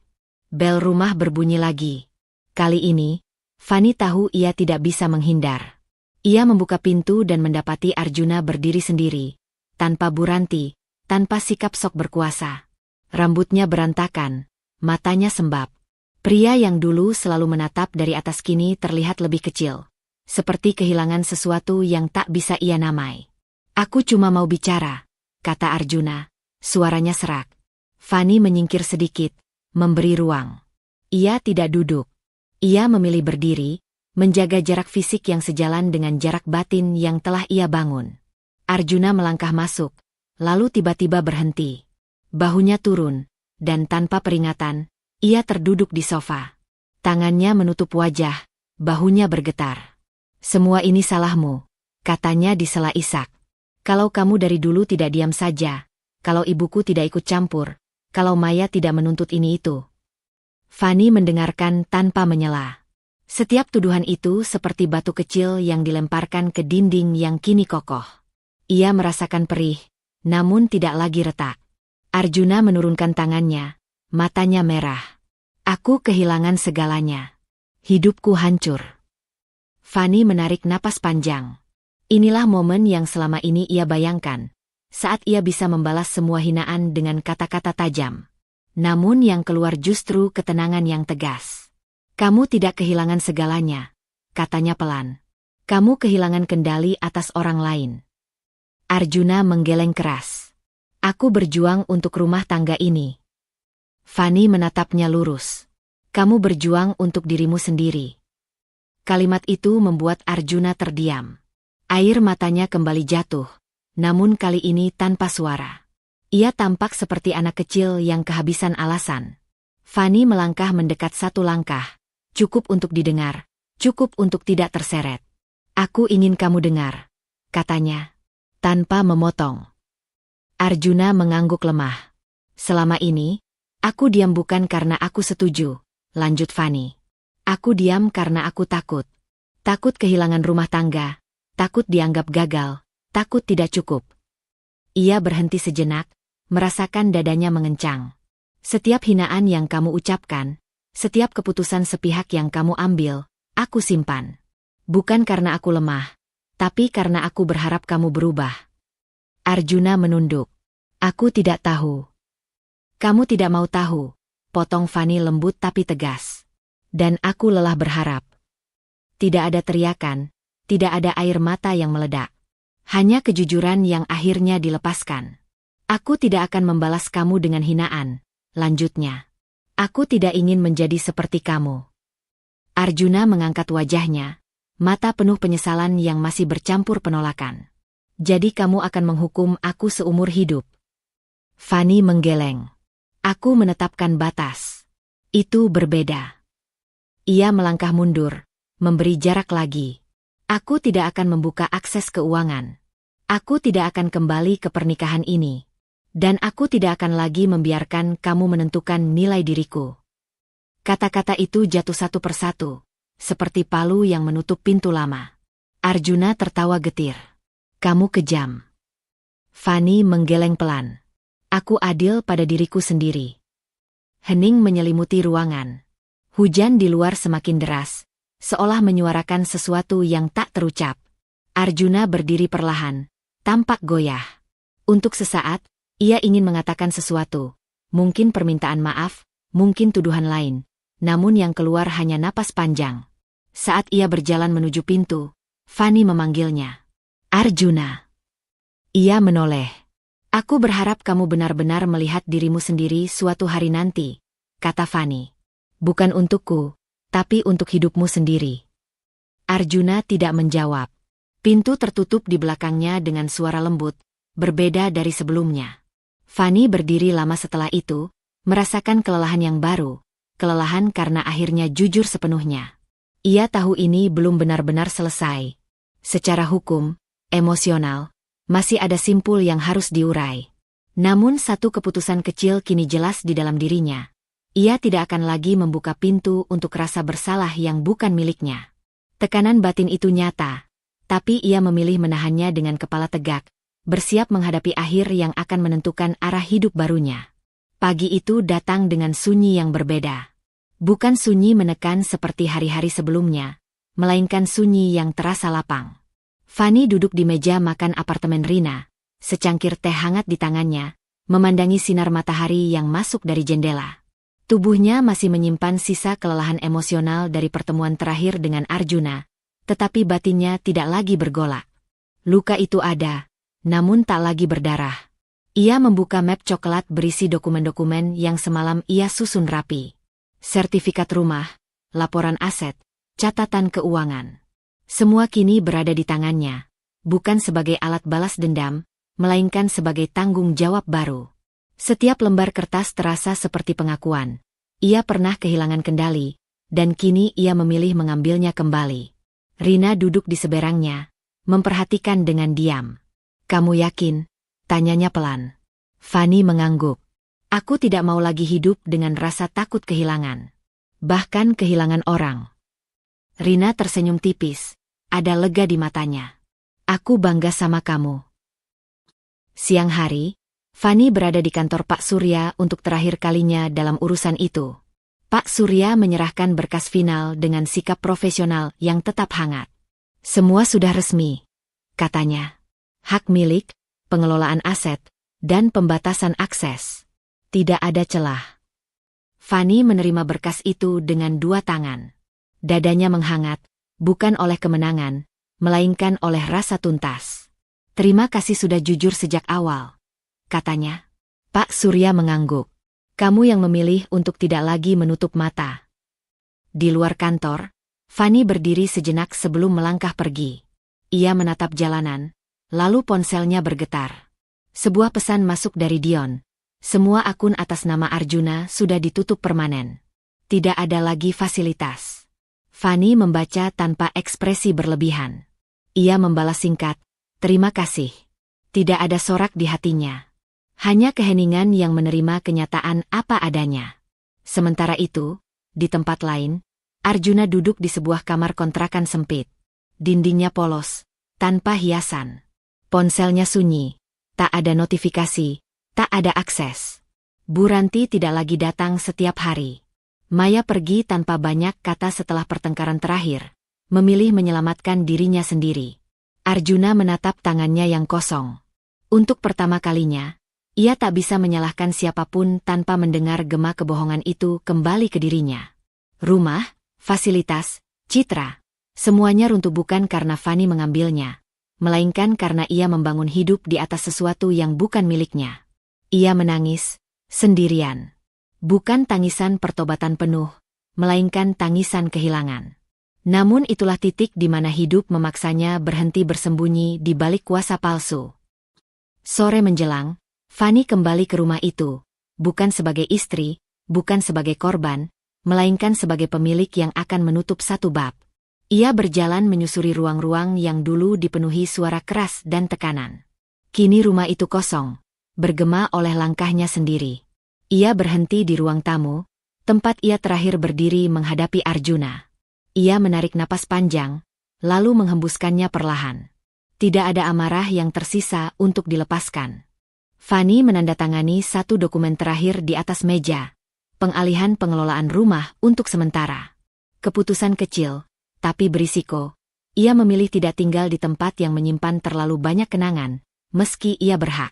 Bel rumah berbunyi lagi. Kali ini, Fanny tahu ia tidak bisa menghindar. Ia membuka pintu dan mendapati Arjuna berdiri sendiri, tanpa Bu Ranti, tanpa sikap sok berkuasa. Rambutnya berantakan, matanya sembab. Pria yang dulu selalu menatap dari atas kini terlihat lebih kecil, seperti kehilangan sesuatu yang tak bisa ia namai. Aku cuma mau bicara, kata Arjuna, suaranya serak. Fanny menyingkir sedikit, memberi ruang. Ia tidak duduk. Ia memilih berdiri, menjaga jarak fisik yang sejalan dengan jarak batin yang telah ia bangun. Arjuna melangkah masuk, lalu tiba-tiba berhenti. Bahunya turun, dan tanpa peringatan, ia terduduk di sofa. Tangannya menutup wajah, bahunya bergetar. Semua ini salahmu, katanya di sela isak. Kalau kamu dari dulu tidak diam saja, kalau ibuku tidak ikut campur, kalau Maya tidak menuntut ini itu. Fanny mendengarkan tanpa menyela. Setiap tuduhan itu seperti batu kecil yang dilemparkan ke dinding yang kini kokoh. Ia merasakan perih, namun tidak lagi retak. Arjuna menurunkan tangannya, matanya merah. Aku kehilangan segalanya. Hidupku hancur. Fanny menarik napas panjang. Inilah momen yang selama ini ia bayangkan, saat ia bisa membalas semua hinaan dengan kata-kata tajam. Namun yang keluar justru ketenangan yang tegas. Kamu tidak kehilangan segalanya, katanya pelan. Kamu kehilangan kendali atas orang lain. Arjuna menggeleng keras. Aku berjuang untuk rumah tangga ini. Fanny menatapnya lurus. Kamu berjuang untuk dirimu sendiri. Kalimat itu membuat Arjuna terdiam. Air matanya kembali jatuh, namun kali ini tanpa suara. Ia tampak seperti anak kecil yang kehabisan alasan. Fanny melangkah mendekat satu langkah, cukup untuk didengar, cukup untuk tidak terseret. Aku ingin kamu dengar, katanya, tanpa memotong. Arjuna mengangguk lemah. Selama ini, aku diam bukan karena aku setuju, lanjut Fanny. Aku diam karena aku takut. Takut kehilangan rumah tangga, takut dianggap gagal, takut tidak cukup. Ia berhenti sejenak, merasakan dadanya mengencang. Setiap hinaan yang kamu ucapkan, setiap keputusan sepihak yang kamu ambil, aku simpan. Bukan karena aku lemah, tapi karena aku berharap kamu berubah. Arjuna menunduk. Aku tidak tahu. Kamu tidak mau tahu, potong Fanny lembut tapi tegas. Dan aku lelah berharap. Tidak ada teriakan, tidak ada air mata yang meledak. Hanya kejujuran yang akhirnya dilepaskan. Aku tidak akan membalas kamu dengan hinaan, lanjutnya. Aku tidak ingin menjadi seperti kamu. Arjuna mengangkat wajahnya, mata penuh penyesalan yang masih bercampur penolakan. Jadi kamu akan menghukum aku seumur hidup? Fani menggeleng. Aku menetapkan batas. Itu berbeda. Ia melangkah mundur, memberi jarak lagi. Aku tidak akan membuka akses keuangan. Aku tidak akan kembali ke pernikahan ini. Dan aku tidak akan lagi membiarkan kamu menentukan nilai diriku. Kata-kata itu jatuh satu persatu, seperti palu yang menutup pintu lama. Arjuna tertawa getir. Kamu kejam. Fani menggeleng pelan. Aku adil pada diriku sendiri. Hening menyelimuti ruangan. Hujan di luar semakin deras, seolah menyuarakan sesuatu yang tak terucap. Arjuna berdiri perlahan, tampak goyah. Untuk sesaat, ia ingin mengatakan sesuatu. Mungkin permintaan maaf, mungkin tuduhan lain. Namun yang keluar hanya napas panjang. Saat ia berjalan menuju pintu, Fani memanggilnya. Arjuna. Ia menoleh. Aku berharap kamu benar-benar melihat dirimu sendiri suatu hari nanti, kata Fani. Bukan untukku, tapi untuk hidupmu sendiri. Arjuna tidak menjawab. Pintu tertutup di belakangnya dengan suara lembut, berbeda dari sebelumnya. Fani berdiri lama setelah itu, merasakan kelelahan yang baru, kelelahan karena akhirnya jujur sepenuhnya. Ia tahu ini belum benar-benar selesai. Secara hukum, emosional, masih ada simpul yang harus diurai. Namun satu keputusan kecil kini jelas di dalam dirinya. Ia tidak akan lagi membuka pintu untuk rasa bersalah yang bukan miliknya. Tekanan batin itu nyata, tapi ia memilih menahannya dengan kepala tegak, bersiap menghadapi akhir yang akan menentukan arah hidup barunya. Pagi itu datang dengan sunyi yang berbeda. Bukan sunyi menekan seperti hari-hari sebelumnya, melainkan sunyi yang terasa lapang. Fani duduk di meja makan apartemen Rina, secangkir teh hangat di tangannya, memandangi sinar matahari yang masuk dari jendela. Tubuhnya masih menyimpan sisa kelelahan emosional dari pertemuan terakhir dengan Arjuna, tetapi batinnya tidak lagi bergolak. Luka itu ada, namun tak lagi berdarah. Ia membuka map coklat berisi dokumen-dokumen yang semalam ia susun rapi. Sertifikat rumah, laporan aset, catatan keuangan. Semua kini berada di tangannya, bukan sebagai alat balas dendam, melainkan sebagai tanggung jawab baru. Setiap lembar kertas terasa seperti pengakuan. Ia pernah kehilangan kendali, dan kini ia memilih mengambilnya kembali. Rina duduk di seberangnya, memperhatikan dengan diam. Kamu yakin? Tanyanya pelan. Fani mengangguk. Aku tidak mau lagi hidup dengan rasa takut kehilangan. Bahkan kehilangan orang. Rina tersenyum tipis, ada lega di matanya. Aku bangga sama kamu. Siang hari, Fani berada di kantor Pak Surya untuk terakhir kalinya dalam urusan itu. Pak Surya menyerahkan berkas final dengan sikap profesional yang tetap hangat. Semua sudah resmi, katanya. Hak milik, pengelolaan aset, dan pembatasan akses. Tidak ada celah. Fani menerima berkas itu dengan dua tangan. Dadanya menghangat, bukan oleh kemenangan, melainkan oleh rasa tuntas. Terima kasih sudah jujur sejak awal, katanya. Pak Surya mengangguk. Kamu yang memilih untuk tidak lagi menutup mata. Di luar kantor, Fani berdiri sejenak sebelum melangkah pergi. Ia menatap jalanan, lalu ponselnya bergetar. Sebuah pesan masuk dari Dion. Semua akun atas nama Arjuna sudah ditutup permanen. Tidak ada lagi fasilitas. Fani membaca tanpa ekspresi berlebihan. Ia membalas singkat, terima kasih. Tidak ada sorak di hatinya. Hanya keheningan yang menerima kenyataan apa adanya. Sementara itu, di tempat lain, Arjuna duduk di sebuah kamar kontrakan sempit. Dindingnya polos, tanpa hiasan. Ponselnya sunyi, tak ada notifikasi, tak ada akses. Bu Ranti tidak lagi datang setiap hari. Maya pergi tanpa banyak kata setelah pertengkaran terakhir, memilih menyelamatkan dirinya sendiri. Arjuna menatap tangannya yang kosong. Untuk pertama kalinya, ia tak bisa menyalahkan siapapun tanpa mendengar gema kebohongan itu kembali ke dirinya. Rumah, fasilitas, citra, semuanya runtuh bukan karena Fani mengambilnya, melainkan karena ia membangun hidup di atas sesuatu yang bukan miliknya. Ia menangis, sendirian. Bukan tangisan pertobatan penuh, melainkan tangisan kehilangan. Namun itulah titik di mana hidup memaksanya berhenti bersembunyi di balik kuasa palsu. Sore menjelang, Fanny kembali ke rumah itu, bukan sebagai istri, bukan sebagai korban, melainkan sebagai pemilik yang akan menutup satu bab. Ia berjalan menyusuri ruang-ruang yang dulu dipenuhi suara keras dan tekanan. Kini rumah itu kosong, bergema oleh langkahnya sendiri. Ia berhenti di ruang tamu, tempat ia terakhir berdiri menghadapi Arjuna. Ia menarik napas panjang, lalu menghembuskannya perlahan. Tidak ada amarah yang tersisa untuk dilepaskan. Fanny menandatangani satu dokumen terakhir di atas meja, pengalihan pengelolaan rumah untuk sementara. Keputusan kecil, tapi berisiko. Ia memilih tidak tinggal di tempat yang menyimpan terlalu banyak kenangan, meski ia berhak.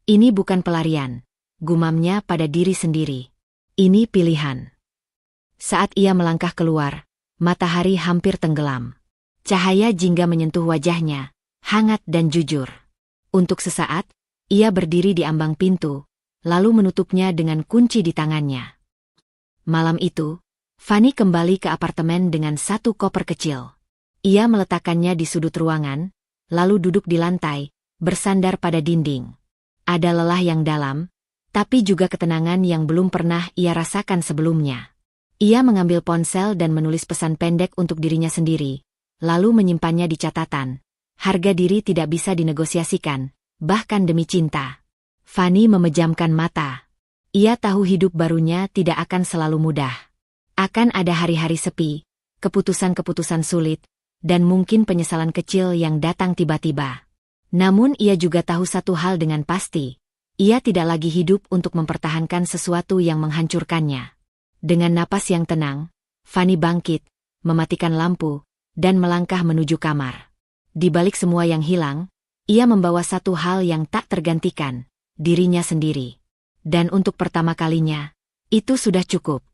Ini bukan pelarian, gumamnya pada diri sendiri. Ini pilihan. Saat ia melangkah keluar, matahari hampir tenggelam. Cahaya jingga menyentuh wajahnya, hangat dan jujur. Untuk sesaat, ia berdiri di ambang pintu, lalu menutupnya dengan kunci di tangannya. Malam itu, Fanny kembali ke apartemen dengan satu koper kecil. Ia meletakkannya di sudut ruangan, lalu duduk di lantai, bersandar pada dinding. Ada lelah yang dalam, tapi juga ketenangan yang belum pernah ia rasakan sebelumnya. Ia mengambil ponsel dan menulis pesan pendek untuk dirinya sendiri, lalu menyimpannya di catatan. Harga diri tidak bisa dinegosiasikan, bahkan demi cinta. Fanny memejamkan mata. Ia tahu hidup barunya tidak akan selalu mudah. Akan ada hari-hari sepi, keputusan-keputusan sulit, dan mungkin penyesalan kecil yang datang tiba-tiba. Namun ia juga tahu satu hal dengan pasti. Ia tidak lagi hidup untuk mempertahankan sesuatu yang menghancurkannya. Dengan napas yang tenang, Fanny bangkit, mematikan lampu, dan melangkah menuju kamar. Di balik semua yang hilang, ia membawa satu hal yang tak tergantikan, dirinya sendiri. Dan untuk pertama kalinya, itu sudah cukup.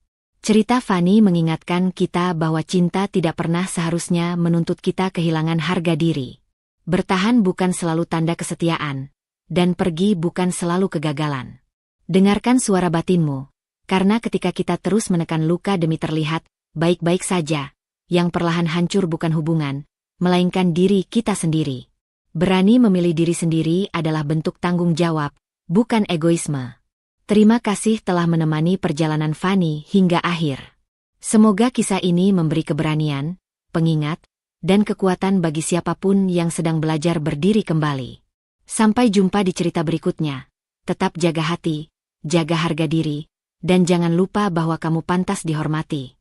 Cerita Fanny mengingatkan kita bahwa cinta tidak pernah seharusnya menuntut kita kehilangan harga diri. Bertahan bukan selalu tanda kesetiaan, dan pergi bukan selalu kegagalan. Dengarkan suara batinmu. Karena ketika kita terus menekan luka demi terlihat baik-baik saja, yang perlahan hancur bukan hubungan, melainkan diri kita sendiri. Berani memilih diri sendiri adalah bentuk tanggung jawab, bukan egoisme. Terima kasih telah menemani perjalanan Fanny hingga akhir. Semoga kisah ini memberi keberanian, pengingat, dan kekuatan bagi siapapun yang sedang belajar berdiri kembali. Sampai jumpa di cerita berikutnya. Tetap jaga hati, jaga harga diri, dan jangan lupa bahwa kamu pantas dihormati.